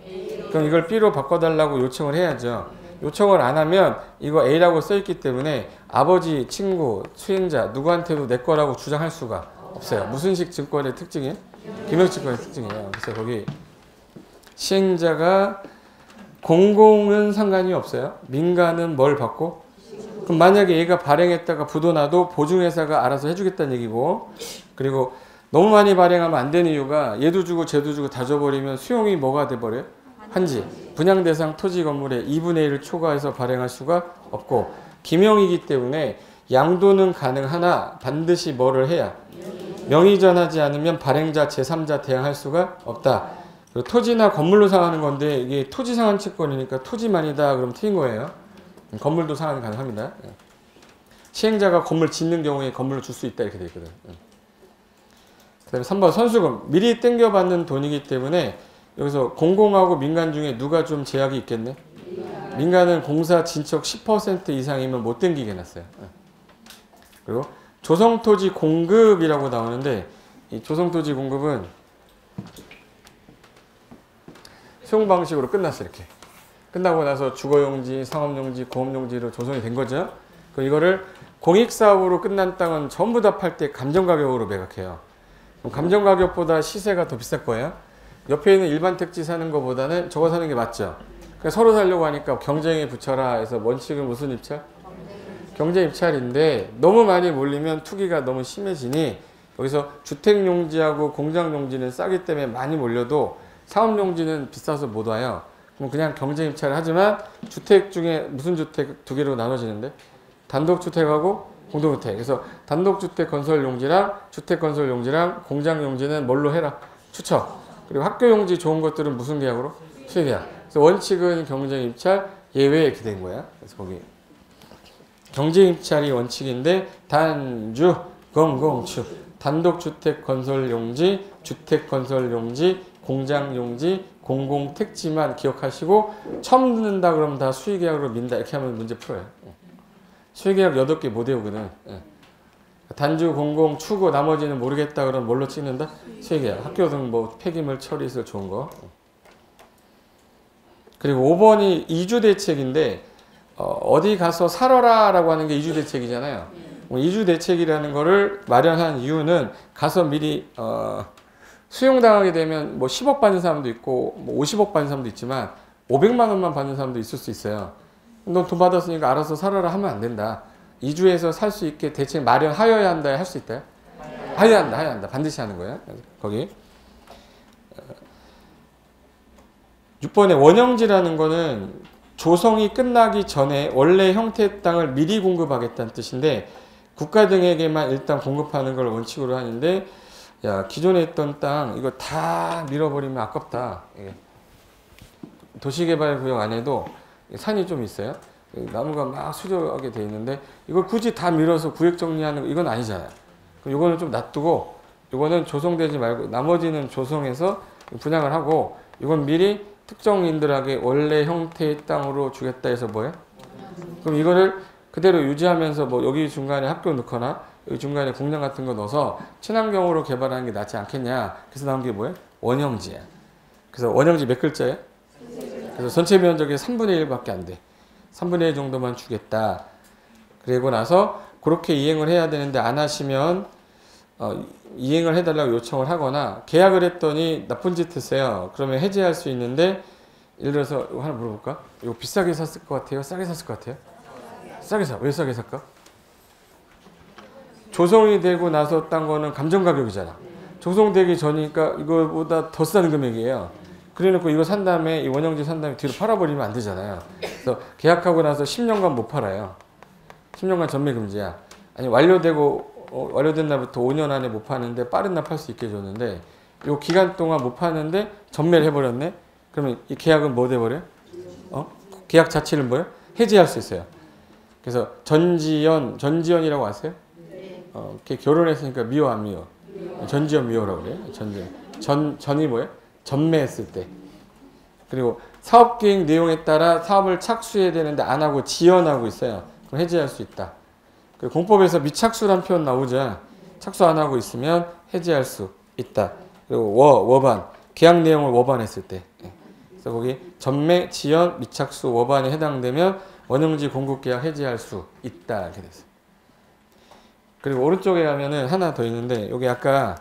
Speaker 1: 그럼 이걸 B로 바꿔달라고 요청을 해야죠. 요청을 안 하면 이거 A라고 써 있기 때문에 아버지, 친구, 수행자 누구한테도 내 거라고 주장할 수가 없어요. 무슨 식 증권의 특징이에요? 김영식 증권의 특징이에요. 그래서 거기 시행자가 공공은 상관이 없어요. 민간은 뭘 받고? 그럼 만약에 얘가 발행했다가 부도나도 보증회사가 알아서 해주겠다는 얘기고, 그리고 너무 많이 발행하면 안 되는 이유가 얘도 주고 쟤도 주고 다 줘버리면 수용이 뭐가 돼버려요? 한지. 분양 대상 토지 건물의 2분의 1을 초과해서 발행할 수가 없고, 기명이기 때문에 양도는 가능하나 반드시 뭐를 해야? 명의전하지 않으면 발행자 제3자 대항할 수가 없다. 토지나 건물로 상하는 건데 이게 토지 상환 채권이니까 토지만이다 그러면 틀린 거예요. 건물도 상환이 가능합니다. 시행자가 건물 짓는 경우에 건물을 줄 수 있다 이렇게 되어 있거든. 그 다음에 3번 선수금. 미리 땡겨받는 돈이기 때문에 여기서 공공하고 민간 중에 누가 좀 제약이 있겠네? 민간은 공사 진척 10% 이상이면 못 땡기게 해놨어요. 그리고 조성토지 공급이라고 나오는데 이 조성토지 공급은 수용 방식으로 끝났어. 이렇게 끝나고 나서 주거용지, 상업용지, 공업용지로 조성이 된 거죠. 그럼 이거를 공익사업으로 끝난 땅은 전부 다 팔 때 감정가격으로 매각해요. 그럼 감정가격보다 시세가 더 비쌀 거예요. 옆에 있는 일반 택지 사는 것보다는 저거 사는 게 맞죠. 그러니까 서로 살려고 하니까 경쟁에 붙여라 해서 원칙은 무슨 입찰? 경쟁 입찰인데 너무 많이 몰리면 투기가 너무 심해지니 여기서 주택용지하고 공장용지는 싸기 때문에 많이 몰려도 사업용지는 비싸서 못 와요. 그럼 그냥 경쟁 입찰을 하지만 주택 중에 무슨 주택 두 개로 나눠지는데 단독주택하고 공동주택. 그래서 단독주택 건설용지랑 주택건설용지랑 공장용지는 뭘로 해라? 추첨. 그리고 학교용지 좋은 것들은 무슨 계약으로? 수의계약. 그래서 원칙은 경쟁 입찰, 예외 이렇게 된 거야. 그래서 거기 경쟁 입찰이 원칙인데 단주, 공공주, 단독주택 건설용지, 주택건설용지, 공장용지, 공공택지만 기억하시고 처음 듣는다 그러면 다 수의계약으로 민다 이렇게 하면 문제 풀어요. 수의계약 8개 못 외우거든. 단주, 공공, 추구 나머지는 모르겠다 그러면 뭘로 찍는다? 수의계약. 학교 등 뭐 폐기물 처리시설 좋은 거. 그리고 5번이 이주대책인데 어디 가서 살아라 라고 하는 게 이주대책이잖아요. 이주대책이라는 거를 마련한 이유는 가서 미리 수용당하게 되면 뭐 10억 받는 사람도 있고 뭐 50억 받는 사람도 있지만 500만 원만 받는 사람도 있을 수 있어요. 너 돈 받았으니까 알아서 살아라 하면 안 된다. 이주해서 살 수 있게 대책 마련하여야 한다. 할 수 있다. 하여야 한다. 반드시 하는 거예요. 거기 6번에 원형지라는 거는 조성이 끝나기 전에 원래 형태의 땅을 미리 공급하겠다는 뜻인데 국가 등에게만 일단 공급하는 걸 원칙으로 하는데 야 기존에 있던 땅 이거 다 밀어버리면 아깝다. 도시개발구역 안에도 산이 좀 있어요. 나무가 막 수려하게 돼 있는데 이걸 굳이 다 밀어서 구역 정리하는 거 이건 아니잖아요. 그럼 이거는 좀 놔두고 이거는 조성되지 말고 나머지는 조성해서 분양을 하고 이건 미리 특정인들에게 원래 형태의 땅으로 주겠다 해서 뭐예요? 그럼 이거를 그대로 유지하면서 뭐 여기 중간에 학교 넣거나 여기 중간에 공장 같은 거 넣어서 친환경으로 개발하는 게 낫지 않겠냐. 그래서 나온 게 뭐예요? 원형지야. 그래서 원형지 몇 글자예요? 그래서 전체 면적의 3분의 1밖에 안 돼. 3분의 1 정도만 주겠다. 그리고 나서 그렇게 이행을 해야 되는데 안 하시면 이행을 해달라고 요청을 하거나 계약을 했더니 나쁜 짓 했어요. 그러면 해지할 수 있는데 예를 들어서 이거 하나 물어볼까? 이거 비싸게 샀을 것 같아요? 싸게 샀을 것 같아요? 싸게 사. 왜 싸게 살까? 조성이 되고 나서 딴 거는 감정가격이잖아. 조성되기 전이니까 이거보다 더 싼 금액이에요. 그래놓고 이거 산 다음에 이 원형지 산 다음에 뒤로 팔아버리면 안 되잖아요. 그래서 계약하고 나서 10년간 못 팔아요. 10년간 전매 금지야. 아니 완료된 날부터 5년 안에 못 파는데 빠른 날 팔 수 있게 해줬는데 요 기간 동안 못 파는데 전매를 해버렸네. 그러면 이 계약은 뭐 돼버려? 계약 자체를 뭐예요? 해지할 수 있어요. 그래서 전지연이라고 아세요? 이렇게 결혼했으니까 미워 안 미워? 전지연 미워라고 그래요. 전이 뭐예요? 전매했을 때. 그리고 사업계획 내용에 따라 사업을 착수해야 되는데 안 하고 지연하고 있어요. 그럼 해지할 수 있다. 그리고 공법에서 미착수란 표현 나오죠. 착수 안 하고 있으면 해지할 수 있다. 그리고 워반 계약 내용을 워반했을 때. 그래서 거기 전매, 지연, 미착수, 워반에 해당되면 원형지 공급계약 해지할 수 있다 이렇게 됐어요. 그리고 오른쪽에 가면은 하나 더 있는데 여기 아까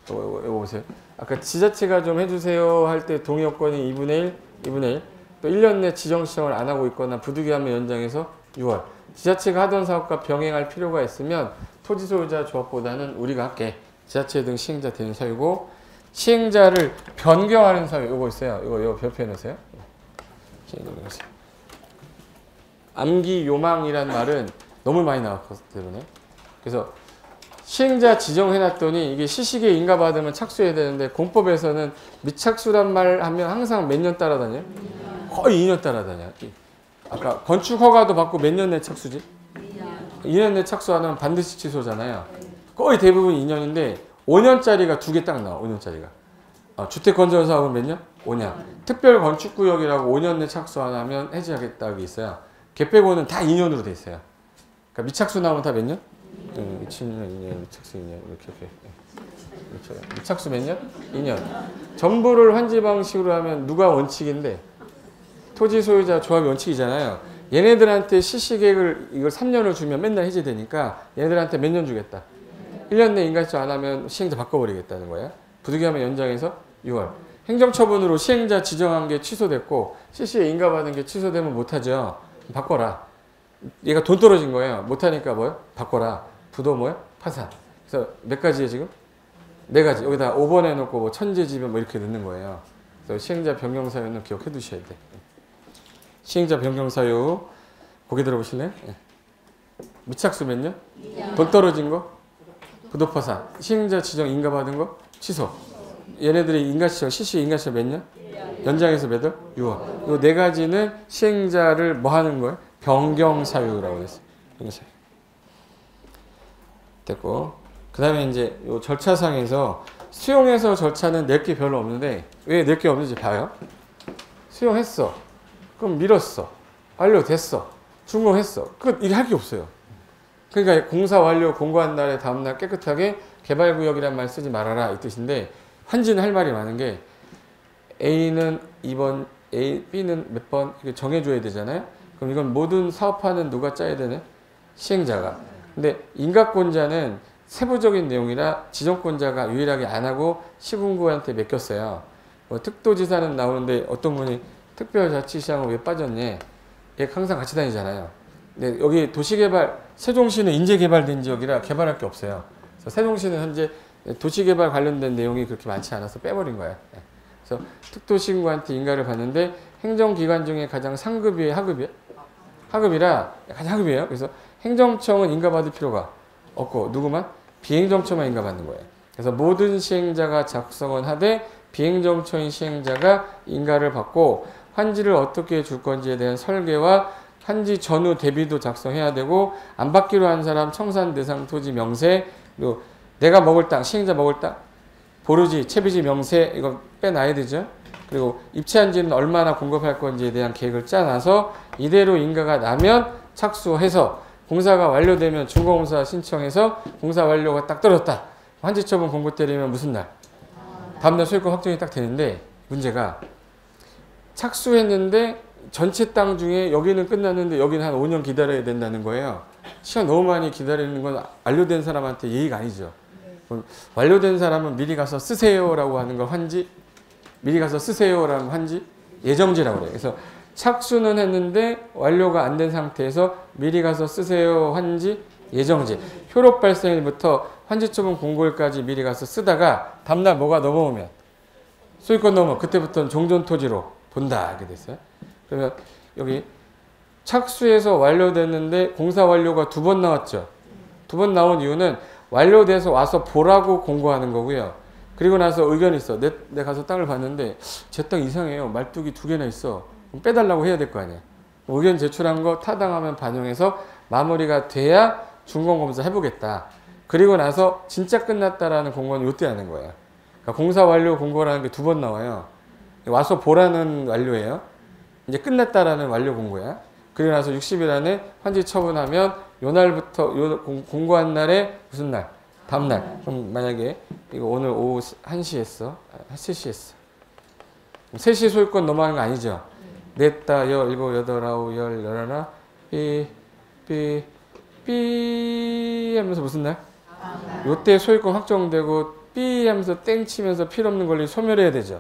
Speaker 1: 이거 보세요. 아까 지자체가 좀 해주세요 할 때 동의 요건이 2분의 1. 또 1년 내 지정 시정을 안 하고 있거나 부득이하면 연장해서 6월. 지자체가 하던 사업과 병행할 필요가 있으면 토지 소유자 조합보다는 우리가 할게. 지자체 등 시행자 되는 사유고 시행자를 변경하는 사유 요거 있어요. 이거 별표해 놓으세요. 암기 요망이란 말은 너무 많이 나왔기 때문에 그래서 시행자 지정해놨더니 이게 시식에 인가받으면 착수해야 되는데 공법에서는 미착수란 말 하면 항상 몇 년 따라다녀요? 거의 2년 따라다녀요. 아까 건축 허가도 받고 몇 년 내 착수지? 2년 내 착수 안 하면 반드시 취소잖아요. 거의 대부분 2년인데 5년짜리가 2개 딱 나와. 5년짜리가. 주택 건설 사업은 몇 년? 5년. 특별 건축구역이라고 5년 내 착수 안 하면 해지하겠다고 있어요. 걔 빼고는 다 2년으로 돼 있어요. 그러니까 미착수 나오면 다 몇 년? 20년, 2년, 미착수 2년 이렇게. 그렇죠. 미착수 몇 년? 2년. 전부를 환지 방식으로 하면 누가 원칙인데? 토지 소유자 조합이 원칙이잖아요. 얘네들한테 시시계획을 이걸 3년을 주면 맨날 해지되니까 얘네들한테 몇 년 주겠다. 1년 내 인가시정 안 하면 시행자 바꿔버리겠다는 거야. 부득이하면 연장해서 6월. 행정처분으로 시행자 지정한 게 취소됐고 CC에 인가받은 게 취소되면 못하죠. 바꿔라. 얘가 돈 떨어진 거예요. 못하니까 뭐요? 바꿔라. 부도 뭐요? 파산. 그래서 몇 가지에 지금? 4가지. 여기다 5번 해놓고 뭐 천재지변 뭐 이렇게 넣는 거예요. 그래서 시행자 변경 사유는 기억해 두셔야 돼. 시행자 변경 사유 고개 들어보실래요? 미착수 몇 년? 돈 떨어진 거? 부도 파산. 시행자 지정 인가받은 거? 취소. 얘네들이 인가시정, CC 인가시정 몇 년? 연장해서 몇 월? 6월. 이 4가지는 시행자를 뭐 하는 거예요? 변경 사유라고 했어요. 변경 사유. 됐고. 그 다음에 이제 요 절차상에서 수용해서 절차는 낼 게 별로 없는데 왜 낼 게 없는지 봐요. 수용했어. 그럼 밀었어. 완료됐어. 준공했어. 끝. 이게 할 게 없어요. 그러니까 공사 완료 공고한 날에 다음날 깨끗하게 개발구역이란 말 쓰지 말아라 이 뜻인데 환지는 할 말이 많은 게 A는 2번, B는 몇 번 정해줘야 되잖아요. 그럼 이건 모든 사업화는 누가 짜야 되네? 시행자가. 근데 인가권자는 세부적인 내용이라 지정권자가 유일하게 안 하고 시군구한테 맡겼어요. 뭐 특도지사는 나오는데 어떤 분이 특별자치시장은 왜 빠졌니? 얘 항상 같이 다니잖아요. 근데 여기 도시개발, 세종시는 인재개발된 지역이라 개발할 게 없어요. 그래서 세종시는 현재 도시개발 관련된 내용이 그렇게 많지 않아서 빼버린 거예요. 그래서 특도시군구한테 인가를 받는데 행정기관 중에 가장 상급이에요? 하급이에요? 하급이라 가장 하급이에요. 그래서 행정청은 인가받을 필요가 없고 누구만? 비행정청만 인가받는 거예요. 그래서 모든 시행자가 작성은 하되 비행정청인 시행자가 인가를 받고 환지를 어떻게 줄 건지에 대한 설계와 환지 전후 대비도 작성해야 되고 안 받기로 한 사람 청산 대상 토지 명세 그리고 내가 먹을 땅, 시행자 먹을 땅, 보르지, 채비지 명세 이거 빼놔야 되죠. 그리고 입체한지는 얼마나 공급할 건지에 대한 계획을 짜놔서 이대로 인가가 나면 착수해서 공사가 완료되면 준공사 신청해서 공사 완료가 딱 떨어졌다. 환지처분 공고 때리면 무슨 날? 다음날 소유권 확정이 딱 되는데 문제가 착수했는데 전체 땅 중에 여기는 끝났는데 여기는 한 5년 기다려야 된다는 거예요. 시간 너무 많이 기다리는 건 완료된 사람한테 예의가 아니죠. 완료된 사람은 미리 가서 쓰세요라고 하는 걸 환지, 미리 가서 쓰세요라는 환지, 예정지라고 그래요. 그래서 착수는 했는데 완료가 안 된 상태에서 미리 가서 쓰세요 환지, 예정지. 효력 발생일부터 환지처분 공고일까지 미리 가서 쓰다가 다음날 뭐가 넘어오면 소유권 넘어 그때부터는 종전토지로 본다 이렇게 됐어요. 그러면 여기 착수해서 완료됐는데 공사 완료가 2번 나왔죠. 2번 나온 이유는 완료돼서 와서 보라고 공고하는 거고요. 그리고 나서 의견이 있어. 내가 가서 땅을 봤는데 제 땅 이상해요. 말뚝이 2개나 있어. 그럼 빼달라고 해야 될 거 아니야. 의견 제출한 거 타당하면 반영해서 마무리가 돼야 준공검사 해보겠다. 그리고 나서 진짜 끝났다라는 공고는 이때 하는 거예요. 그러니까 공사 완료 공고라는 게 2번 나와요. 와서 보라는 완료예요. 이제 끝났다라는 완료 공고야. 그리고 나서 60일 안에 환지 처분하면 요 날부터 공고한 날에 무슨 날? 다음 날. 그럼 만약에 이거 오늘 오후 1시 했어. 3시 했어. 3시 소유권 넘어가는 거 아니죠? 냈다, 여, 일곱, 여덟, 아홉, 열, 열하나, 삐 하면서 무슨 날? 요때 소유권 확정되고 삐 하면서 땡 치면서 필요 없는 권리 소멸해야 되죠.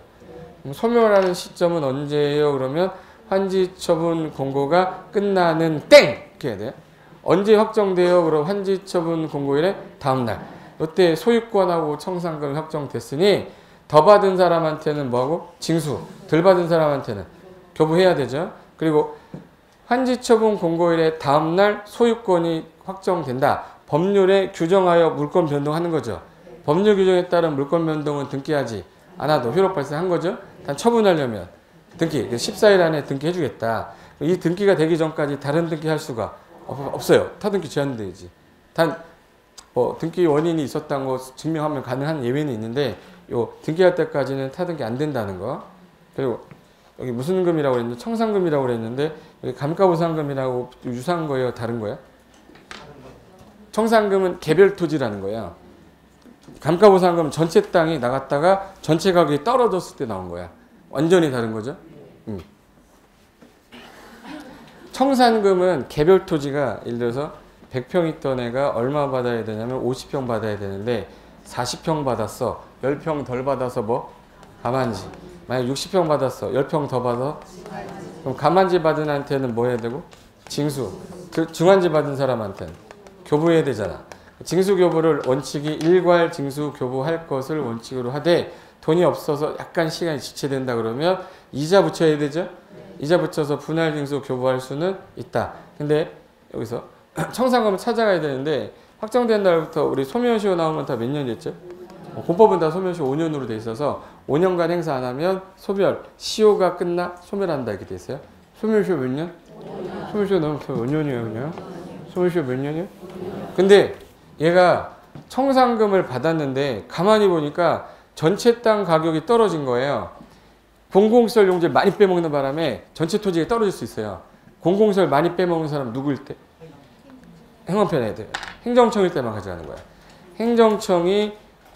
Speaker 1: 소멸하는 시점은 언제예요? 그러면 환지 처분 공고가 끝나는 땡! 이렇게 해야 돼요. 언제 확정돼요? 그럼 환지 처분 공고일의 다음날. 이때 소유권하고 청산금이 확정됐으니 더 받은 사람한테는 뭐하고? 징수. 덜 받은 사람한테는 교부해야 되죠. 그리고 환지 처분 공고일의 다음날 소유권이 확정된다. 법률에 규정하여 물권 변동하는 거죠. 법률 규정에 따른 물권 변동은 등기하지 않아도 효력 발생한 거죠. 단 처분하려면 등기, 14일 안에 등기해주겠다. 이 등기가 되기 전까지 다른 등기 할 수가 없어요. 타등기 제한되지. 단 등기 원인이 있었다는 거 증명하면 가능한 예외는 있는데 요 등기할 때까지는 타등기 안 된다는 거. 그리고 여기 무슨 금이라고 그랬는데 청산금이라고 그랬는데 여기 감가보상금이라고 유사한 거예요? 다른 거예요? 청산금은 개별 토지라는 거예요. 감가보상금은 전체 땅이 나갔다가 전체 가격이 떨어졌을 때 나온 거야. 완전히 다른 거죠. 청산금은 개별 토지가 예를 들어서 100평 있던 애가 얼마 받아야 되냐면 50평 받아야 되는데 40평 받았어. 10평 덜 받아서 뭐? 가만지. 만약 60평 받았어. 10평 더 받아? 그럼 가만지 받은 한테는 뭐 해야 되고? 징수. 그 중한지 받은 사람한테는 교부해야 되잖아. 징수 교부를 원칙이 일괄 징수 교부할 것을 원칙으로 하되 돈이 없어서 약간 시간이 지체된다 그러면 이자 붙여야 되죠? 이자 붙여서 분할 징수 교부할 수는 있다. 근데 여기서 청산금을 찾아가야 되는데 확정된 날부터 우리 소멸시효 나오면 다 몇 년 됐죠? 공법은 다 소멸시효 5년으로 돼 있어서 5년간 행사 안 하면 소멸, 시효가 끝나 소멸한다 이렇게 돼 있어요. 소멸시효 몇 년? 소멸시효 나오면 몇 년이에요 그냥? 소멸시효 몇 년이요? 근데 얘가 청산금을 받았는데 가만히 보니까 전체 땅 가격이 떨어진 거예요. 공공시설 용지를 많이 빼먹는 바람에 전체 토지가 떨어질 수 있어요. 공공시설 많이 빼먹는 사람 누구일 때? 행정편에 돼요. 행정청일 때만 가져가는 거야. 행정청이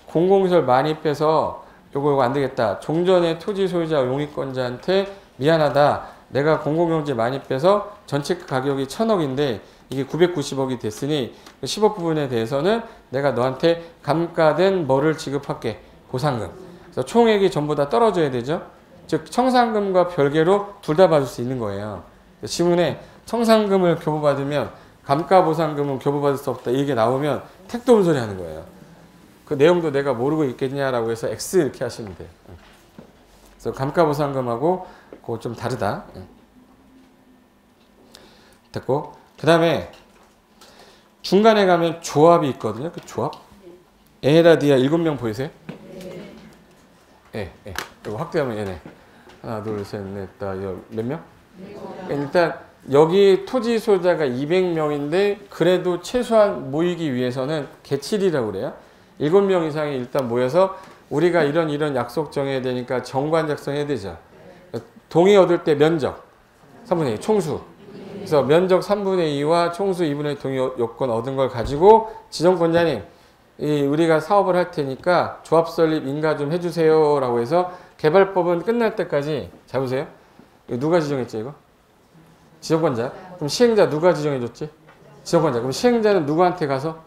Speaker 1: 공공시설 많이 빼서 요거 안 되겠다. 종전의 토지 소유자 용익권자한테 미안하다. 내가 공공용지 많이 빼서 전체 가격이 1000억인데 이게 990억이 됐으니 10억 부분에 대해서는 내가 너한테 감가된 뭐를 지급할게. 보상금. 그래서 총액이 전부 다 떨어져야 되죠. 즉 청산금과 별개로 둘 다 받을 수 있는 거예요. 지문에 청산금을 교부받으면 감가보상금은 교부받을 수 없다. 이게 나오면 택도 없는 소리 하는 거예요. 그 내용도 내가 모르고 있겠냐라고 해서 X 이렇게 하시면 돼요. 그래서 감가보상금하고 그거 좀 다르다. 됐고 그 다음에 중간에 가면 조합이 있거든요. 그 조합. 에헤라디아 7명 보이세요? 예. 이거 확대하면 얘네. 하나, 둘, 셋, 넷, 다, 몇 명? 일단 여기 토지 소유자가 200명인데 그래도 최소한 모이기 위해서는 개칠이라고 그래요. 7명 이상이 일단 모여서 우리가 이런 약속 정해야 되니까 정관 작성해야 되죠. 동의 얻을 때 면적 3분의 2 총수. 그래서 면적 3분의 2와 총수 2분의 1 동의 요건 얻은 걸 가지고 지정권자님 우리가 사업을 할 테니까 조합 설립 인가 좀 해주세요 라고 해서 개발법은 끝날 때까지 잡으세요. 이거 누가 지정했지 이거? 지정권자. 그럼 시행자 누가 지정해줬지? 지정권자. 그럼 시행자는 누구한테 가서?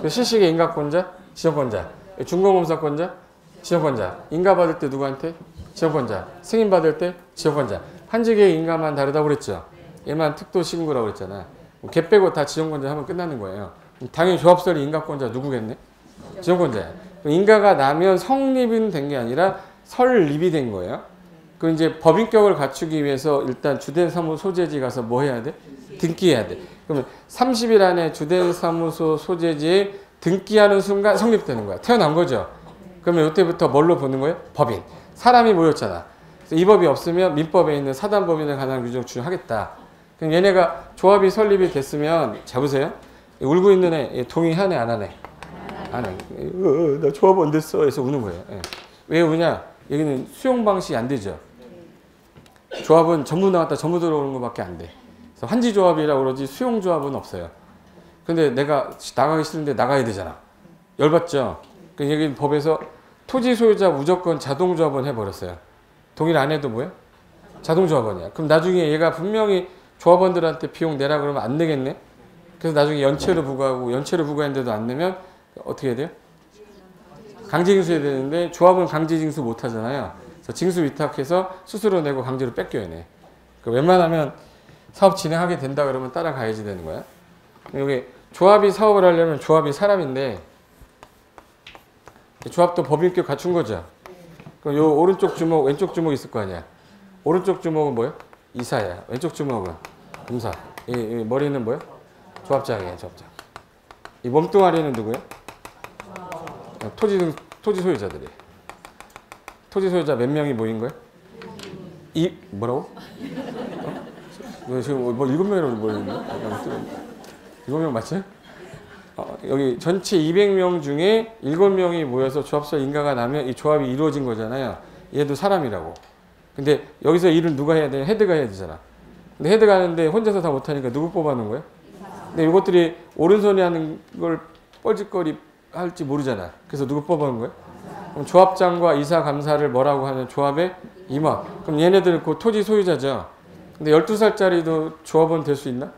Speaker 1: 실시계 인가권자? 지정권자. 준공검사권자? 지정권자. 인가 받을 때 누구한테? 지정권자. 승인 받을 때? 지정권자. 한지계의 인가만 다르다고 그랬죠. 얘만 특도 신고라고 그랬잖아. 걔 빼고 다 지정권자 하면 끝나는 거예요. 당연히 조합설립 인가권자 누구겠네? 지정권자야. 인가가 나면 성립은 된 게 아니라 설립이 된 거예요. 그 이제 법인격을 갖추기 위해서 일단 주된 사무소 소재지 가서 뭐 해야 돼? 등기해야 돼. 그러면 30일 안에 주된 사무소 소재지에 등기하는 순간 성립되는 거야. 태어난 거죠. 그러면 이때부터 뭘로 보는 거예요? 법인. 사람이 모였잖아. 그래서 이 법이 없으면 민법에 있는 사단법인에 관한 규정 준용하겠다. 그럼 얘네가 조합이 설립이 됐으면 잡으세요. 울고 있는 애 동의하네 안 하네? 안 해. 나 조합 안 됐어. 해서 우는 거예요. 예. 왜 우냐? 여기는 수용 방식이 안 되죠. 조합은 전부 나갔다 전부 들어오는 것밖에 안 돼. 그래서 환지조합이라고 그러지 수용조합은 없어요. 근데 내가 나가기 싫은데 나가야 되잖아. 열받죠? 그 여기 법에서 토지 소유자 무조건 자동조합원 해버렸어요. 동의를 안 해도 뭐야? 자동조합원이야. 그럼 나중에 얘가 분명히 조합원들한테 비용 내라 그러면 안 내겠네? 그래서 나중에 연체를 부과하고 연체를 부과했는데도 안 내면 어떻게 해야 돼요? 강제징수해야 되는데 조합은 강제징수 못 하잖아요. 그래서 징수 위탁해서 스스로 내고 강제로 뺏겨야 돼. 웬만하면 사업 진행하게 된다 그러면 따라가야지 되는 거야. 여기 조합이 사업을 하려면 조합이 사람인데 조합도 법인격 갖춘 거죠. 그럼 요 오른쪽 주먹 왼쪽 주먹 있을 거 아니야. 오른쪽 주먹은 뭐야? 이사야. 왼쪽 주먹은 검사. 이 머리는 뭐야? 조합장이에요. 조합장. 이 몸뚱아리는 누구야? 토지 소유자들이. 토지 소유자 몇 명이 모인 거야? 뭐라고? 지금 뭐 7명이라고 모였는데? 7명 맞지? 여기 전체 200명 중에 7명이 모여서 조합설 인가가 나면 이 조합이 이루어진 거잖아요. 얘도 사람이라고. 근데 여기서 일을 누가 해야 돼? 헤드가 해야 되잖아. 근데 헤드가 하는데 혼자서 다 못하니까 누구 뽑아놓은 거야? 근데 이것들이 오른손이 하는 걸 뻘짓거리 할지 모르잖아. 그래서 누구 뽑아놓은 거야? 그럼 조합장과 이사 감사를 뭐라고 하는 조합의 임원. 그럼 얘네들 그 토지 소유자죠. 근데 12살짜리도 조합원 될 수 있나?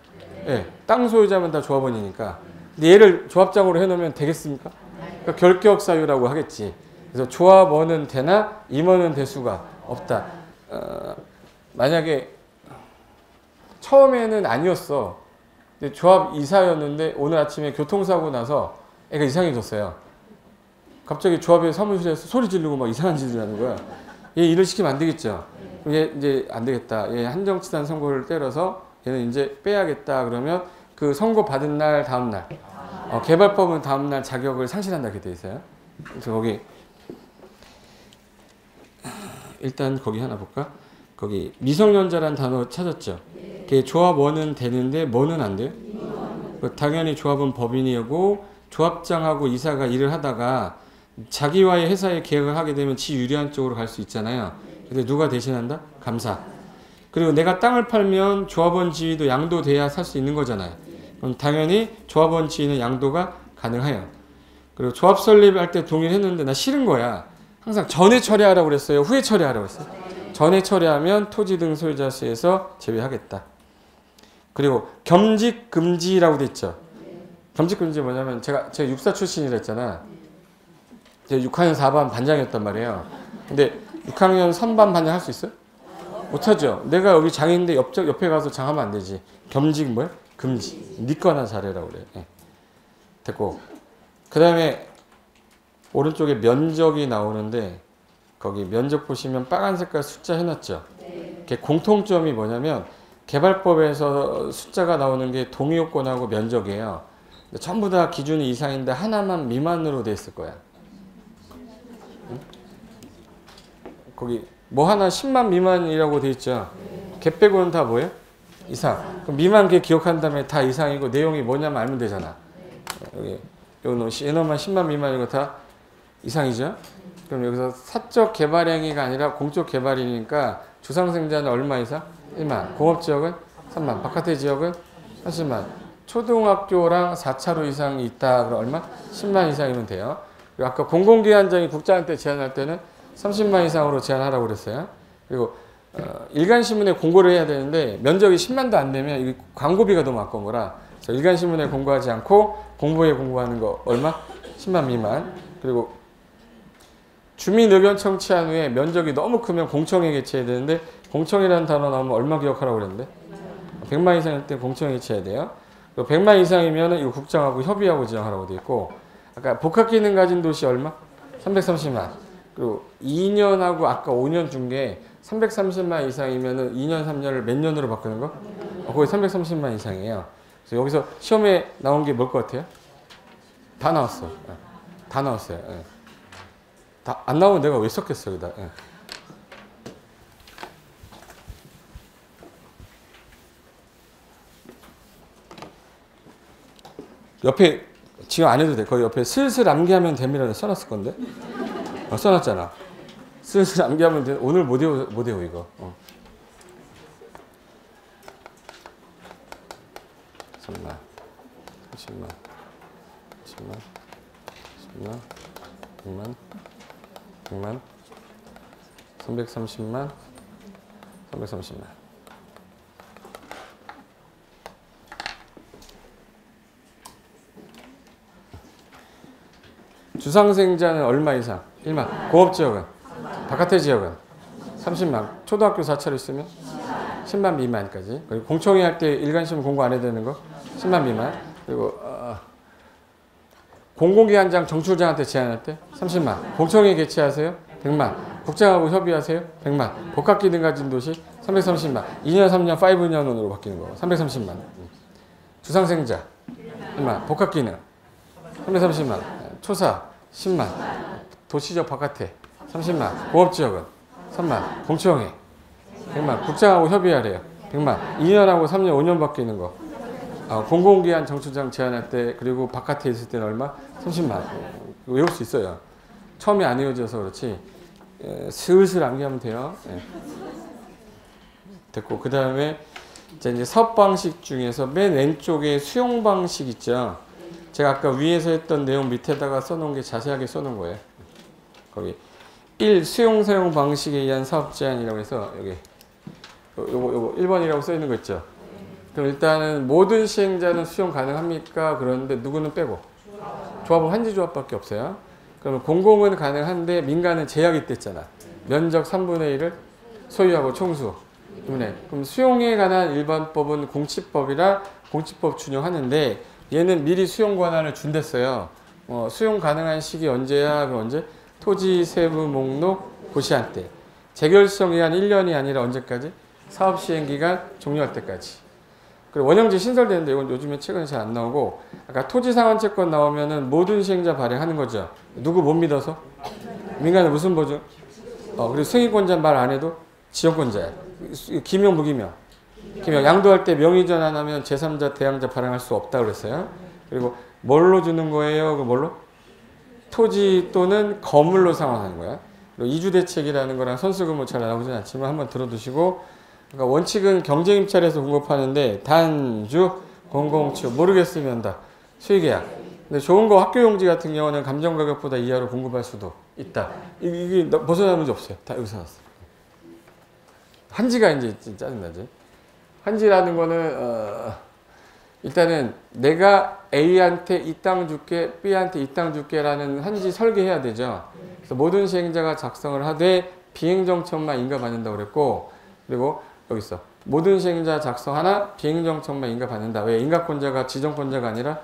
Speaker 1: 예. 네. 땅 소유자면 다 조합원이니까. 근데 얘를 조합장으로 해놓으면 되겠습니까? 그러니까 결격 사유라고 하겠지. 그래서 조합원은 되나 임원은 될 수가 없다. 만약에 처음에는 아니었어. 근데 조합 이사였는데 오늘 아침에 교통사고 나서 애가 이상해졌어요. 갑자기 조합의 사무실에서 소리 지르고 막 이상한 짓을 하는 거야. 얘 일을 시키면 안 되겠죠. 얘 이제 안 되겠다. 얘 한정치산 선고를 때려서 얘는 이제 빼야겠다. 그러면 그 선고 받은 날 다음 날 개발법은 다음 날 자격을 상실한다 이렇게 돼 있어요. 그래서 거기 일단 거기 하나 볼까? 거기 미성년자란 단어 찾았죠. 걔 조합원은 되는데 뭐는 안 돼요? 당연히 조합은 법인이고 조합장하고 이사가 일을 하다가 자기와의 회사에 계약을 하게 되면 지 유리한 쪽으로 갈 수 있잖아요. 근데 누가 대신한다? 감사. 그리고 내가 땅을 팔면 조합원 지위도 양도돼야 살 수 있는 거잖아요. 그럼 당연히 조합원 지위는 양도가 가능해요. 그리고 조합 설립할 때 동의를 했는데 나 싫은 거야. 항상 전에 처리하라고 그랬어요? 후에 처리하라고 그랬어요? 전에 처리하면 토지 등 소유자수에서 제외하겠다. 그리고 겸직 금지라고 돼 있죠. 겸직 금지 뭐냐면 제가 육사 출신이라 했잖아. 제가 6학년 4반 반장이었단 말이에요. 근데 6학년 3반 반장 할 수 있어요? 못하죠. 내가 여기 장인데 옆에 가서 장하면 안 되지. 겸직 뭐야? 금지. 네 거나 잘해라고 그래. 네. 됐고. 그 다음에 오른쪽에 면적이 나오는데 거기 면적 보시면 빨간 색깔 숫자 해놨죠. 그 공통점이 뭐냐면 개발법에서 숫자가 나오는 게 동의요건하고 면적이에요. 전부 다 기준이 이상인데 하나만 미만으로 돼 있을 거야. 응? 거기 뭐 하나 10만 미만이라고 돼 있죠. 걔 빼고는 다 뭐예요? 이상. 그럼 미만 걔 기억한 다음에 다 이상이고 내용이 뭐냐면 알면 되잖아. 여기 얘너만 10만 미만이고 다 이상이죠. 그럼 여기서 사적 개발행위가 아니라 공적 개발이니까 주상생자는 얼마 이상? 1만. 공업지역은 3만. 바깥의 지역은 30만. 초등학교랑 4차로 이상이 있다. 그럼 얼마? 10만 이상이면 돼요. 그리고 아까 공공기관장이 국장한테 제안할 때는 30만 이상으로 제안하라고 그랬어요. 그리고 일간신문에 공고를 해야 되는데 면적이 10만도 안 되면 이게 광고비가 너무 아까운 거라 일간신문에 공고하지 않고 공보에 공고하는 거 얼마? 10만 미만. 그리고 주민 의견 청취한 후에 면적이 너무 크면 공청회 개최해야 되는데 공청회라는 단어 나오면 얼마 기억하라고 그랬는데 100만 이상일 때 공청회 개최해야 돼요. 100만 이상이면 이거 국장하고 협의하고 지정하라고 돼 있고 아까 복합기능 가진 도시 얼마? 330만. 그리고 2년하고 아까 5년 준 게 330만 이상이면은 2년, 3년을 몇 년으로 바꾸는 거? 거의 330만 이상이에요. 그래서 여기서 시험에 나온 게 뭘 것 같아요? 다 나왔어. 다 나왔어요. 다 안 나오면 내가 왜 썼겠어, 여기다. 옆에 지금 안 해도 돼. 거기 옆에 슬슬 암기하면 됩니다. 써놨을 건데. 써놨잖아. 슬슬 암기하면 돼. 오늘 못 외워 이거. 3만, 30만, 10만, 10만, 100만, 100만, 330만, 330만. 주상생자는 얼마 이상? 1만. 고업지역은? 바깥의 지역은? 30만. 초등학교 4차로 있으면? 10만 미만까지. 그리고 공청회 할 때 일간시험 공부 안 해야 되는 거? 10만 미만. 그리고 공공기관장 정출장한테 제안할 때? 30만. 공청회 개최하세요? 100만. 국장하고 협의하세요? 100만. 복합기능 가진 도시? 330만. 2년, 3년, 5년으로 바뀌는 거. 330만. 주상생자? 1만. 복합기능? 330만. 초사? 10만. 도시적 바깥에? 30만. 고업지역은? 3만. 공청회? 100만. 국장하고 협의하래요. 100만. 2년하고 3년, 5년 바뀌는 거. 공공기관 정출장 제안할 때 그리고 바깥에 있을 때는 얼마? 30만. 외울 수 있어요. 처음에 안 외워져서 그렇지. 슬슬 암기하면 돼요. 됐고 그 다음에 이제 사업 방식 중에서 맨 왼쪽에 수용 방식 있죠. 제가 아까 위에서 했던 내용 밑에다가 써놓은 게 자세하게 써놓은 거예요. 거기 1. 수용 사용 방식에 의한 사업 제한이라고 해서 여기 요거 1번이라고 써 있는 거 있죠. 그럼 일단은 모든 시행자는 수용 가능합니까? 그러는데 누구는 빼고 조합은 환지조합밖에 없어요. 그러면 공공은 가능한데 민간은 제약이 있댔잖아. 면적 3분의 1을 소유하고 총수. 그럼 수용에 관한 일반법은 공치법이라 공치법 준용하는데 얘는 미리 수용 권한을 준댔어요. 수용 가능한 시기 언제야? 그럼 언제? 토지 세부 목록 고시한 때. 재결성 기한 1년이 아니라 언제까지? 사업 시행 기간 종료할 때까지. 그리고 원형지 신설되는데 이건 요즘에 최근에 잘 안 나오고 아까 토지 상환채권 나오면은 모든 시행자 발행하는 거죠. 누구 못 믿어서? 민간은 무슨 보증? 그리고 승인권자 말 안 해도 지역권자야. 기명 무기명. 기명 양도할 때 명의전 안 하면 제3자 대항자 발행할 수 없다 그랬어요. 그리고 뭘로 주는 거예요? 그 뭘로? 토지 또는 건물로 상환하는 거야. 그리고 이주대책이라는 거랑 선수금은 잘 나오진 않지만 한번 들어두시고 그러니까 원칙은 경쟁입찰에서 공급하는데 단주, 공공치료 모르겠으면 다 수의계약. 근데 좋은 거 학교용지 같은 경우는 감정가격보다 이하로 공급할 수도 있다. 이게 벗어나는 문제 없어요. 다 여기서 나왔어. 한지가 이제 짜증나지. 한지라는 거는 일단은 내가 A한테 이 땅 줄게, B한테 이 땅 줄게라는 한지 설계해야 되죠. 그래서 모든 시행자가 작성을 하되 비행정청만 인가받는다고 그랬고 그리고 여기 있어. 모든 시행자 작성하나 비행정청만 인가받는다. 왜? 인가권자가 지정권자가 아니라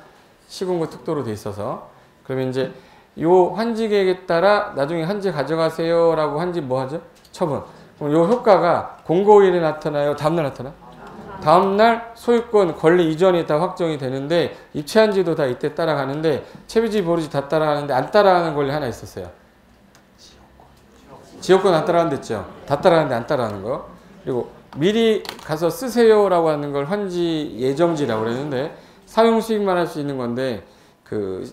Speaker 1: 시군구 특도로 돼 있어서. 그러면 이제 요 환지 계획에 따라 나중에 한지 가져가세요라고 한지 뭐 하죠? 처분. 그럼 요 효과가 공고일에 나타나요? 다음날 나타나? 다음날 소유권 권리 이전이 다 확정이 되는데 입체한지도 다 이때 따라가는데 채비지 보르지 다 따라가는데 안 따라가는 권리 하나 있었어요. 지역권 안 따라가는 데 있죠. 다 따라가는데 안 따라가는 거. 그리고 미리 가서 쓰세요라고 하는 걸 환지 예정지라고 그랬는데 사용 수익만 할 수 있는 건데 그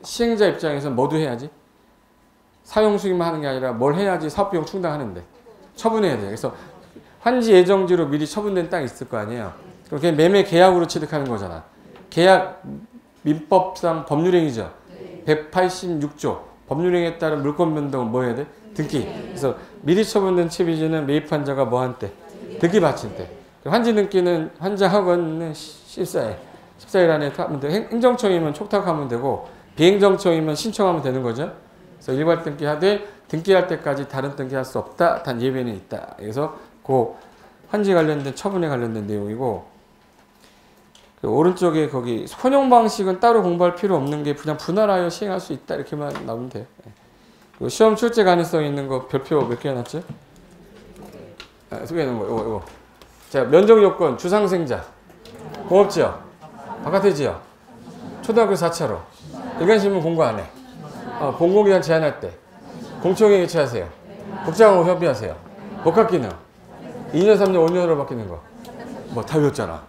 Speaker 1: 시행자 입장에서 뭐도 해야지? 사용 수익만 하는 게 아니라 뭘 해야지 사업비용 충당하는데 처분해야 돼요. 그래서 환지 예정지로 미리 처분된 땅이 있을 거 아니에요. 그럼 그게 매매 계약으로 취득하는 거잖아. 계약 민법상 법률행위죠. 186조 법률행위에 따른 물권 변동은 뭐 해야 돼? 등기. 그래서 미리 처분된 채비지는 매입한 자가 뭐 한 때? 등기 바친 때. 환지 등기는 환자학원은 14일 안에 하면 돼. 행정청이면 촉탁하면 되고 비행정청이면 신청하면 되는 거죠. 그래서 일괄 등기하되 등기할 때까지 다른 등기할 수 없다. 단 예외는 있다. 그래서 그 환지 관련된 처분에 관련된 내용이고 오른쪽에 거기 혼용 방식은 따로 공부할 필요 없는 게 그냥 분할하여 시행할 수 있다 이렇게만 나오면 돼요. 시험 출제 가능성 있는 거 별표 몇 개 해놨죠? 소개해놓은 거 이거. 자, 면적 요건 주상생자, 공업지역, 바깥의 지역, 초등학교 4차로, 일간신문 공고 안 해. 공공기관 제한할 때 공청회 개최하세요. 국장하고 협의하세요. 복합기능 2년, 3년, 5년으로 바뀌는 거. 뭐 다 외웠잖아.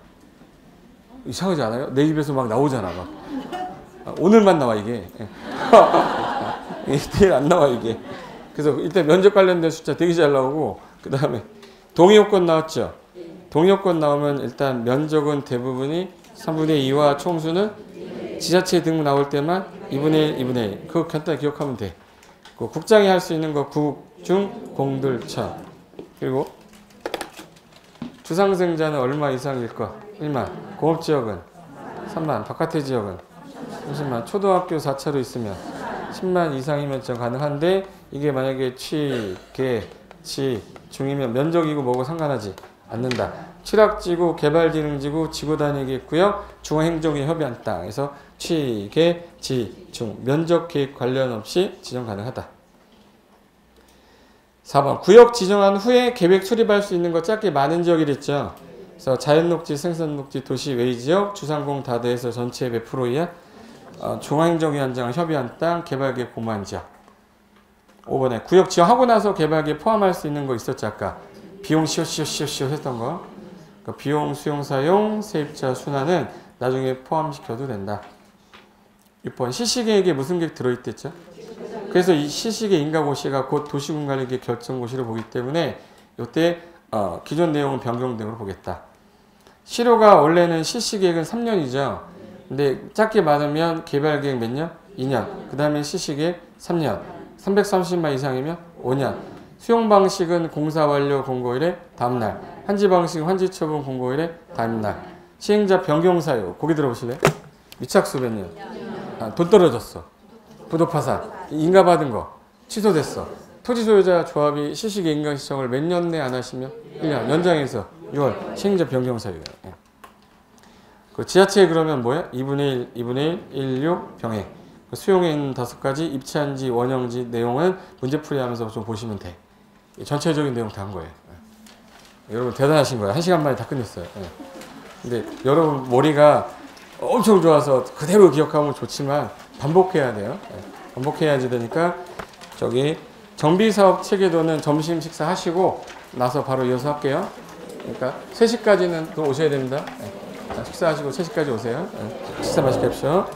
Speaker 1: 이상하지 않아요? 내 입에서 막 나오잖아. 막. 오늘만 나와 이게. 내일 안 나와 이게. 그래서 일단 면접 관련된 숫자 되게 잘 나오고, 그 다음에 동의요건 나왔죠. 동의요건 나오면 일단 면적은 대부분이 3분의 2와 총수는 지자체 등록 나올 때만 2분의 1, 2분의 1. 그거 간단히 기억하면 돼. 그 국장이 할 수 있는 거 국, 중, 공들, 천. 그리고 주상생자는 얼마 이상일까? 1만. 공업지역은 3만. 바깥의 지역은 30만. 초등학교 4차로 있으면 10만 이상이면 좀 가능한데, 이게 만약에 취, 개, 지, 중이면 면적이고 뭐고 상관하지 않는다. 취락지구, 개발진흥지구, 지구단위계획구역, 중앙행정위 협의한 땅에서 취, 개, 지, 중, 면적계획 관련 없이 지정 가능하다. 4번 구역 지정한 후에 계획 수립할 수 있는 거 짧게 많은 지역이랬죠. 그래서 자연녹지, 생산녹지, 도시 외지역, 주상공 다대에서 전체 몇 프로 이하? 중앙행정위원장을 협의한 땅, 개발계획 공모한 지역. 5번에 구역 지정하고 나서 개발계획 포함할 수 있는 거 있었지 아까. 비용 시오 했던 거. 그러니까 비용, 수용, 사용, 세입자, 순환은 나중에 포함시켜도 된다. 6번 실시계획에 무슨 계획 들어있댔죠? 그래서 이 실시계 인가고시가 곧 도시군관리계획 결정고시를 보기 때문에 이때 기존 내용은 변경 등으로 보겠다. 실효가 원래는 실시계획은 3년이죠. 근데 짧게 말하면 개발계획 몇 년? 2년. 그 다음에 실시계획 3년. 330만 이상이면 5년. 수용 방식은 공사 완료 공고일의 다음날. 환지 방식은 환지 처분 공고일의 다음날. 시행자 변경 사유. 거기 들어보실래요? 미착수 몇 년? 돈 떨어졌어. 부도 파산. 인가 받은 거. 취소됐어. 토지 소유자 조합이 실시계 인가 신청을 몇 년 내 안 하시면 1년. 연장해서 6월. 시행자 변경 사유예요. 그 지자체 그러면 뭐야? 2분의 1, 2분의 1, 16 병행. 수용에 있는 5가지 입체한지 원형지 내용은 문제풀이 하면서 좀 보시면 돼. 전체적인 내용 다 한 거예요. 여러분 대단하신 거예요. 1시간 만에 다 끝냈어요. 근데 여러분 머리가 엄청 좋아서 그대로 기억하면 좋지만 반복해야 돼요. 반복해야지 되니까 저기 정비사업 체계도는 점심 식사 하시고 나서 바로 이어서 할게요. 그러니까 3시까지는 또 오셔야 됩니다. 식사하시고 3시까지 오세요. 식사 맛있게 하십시오.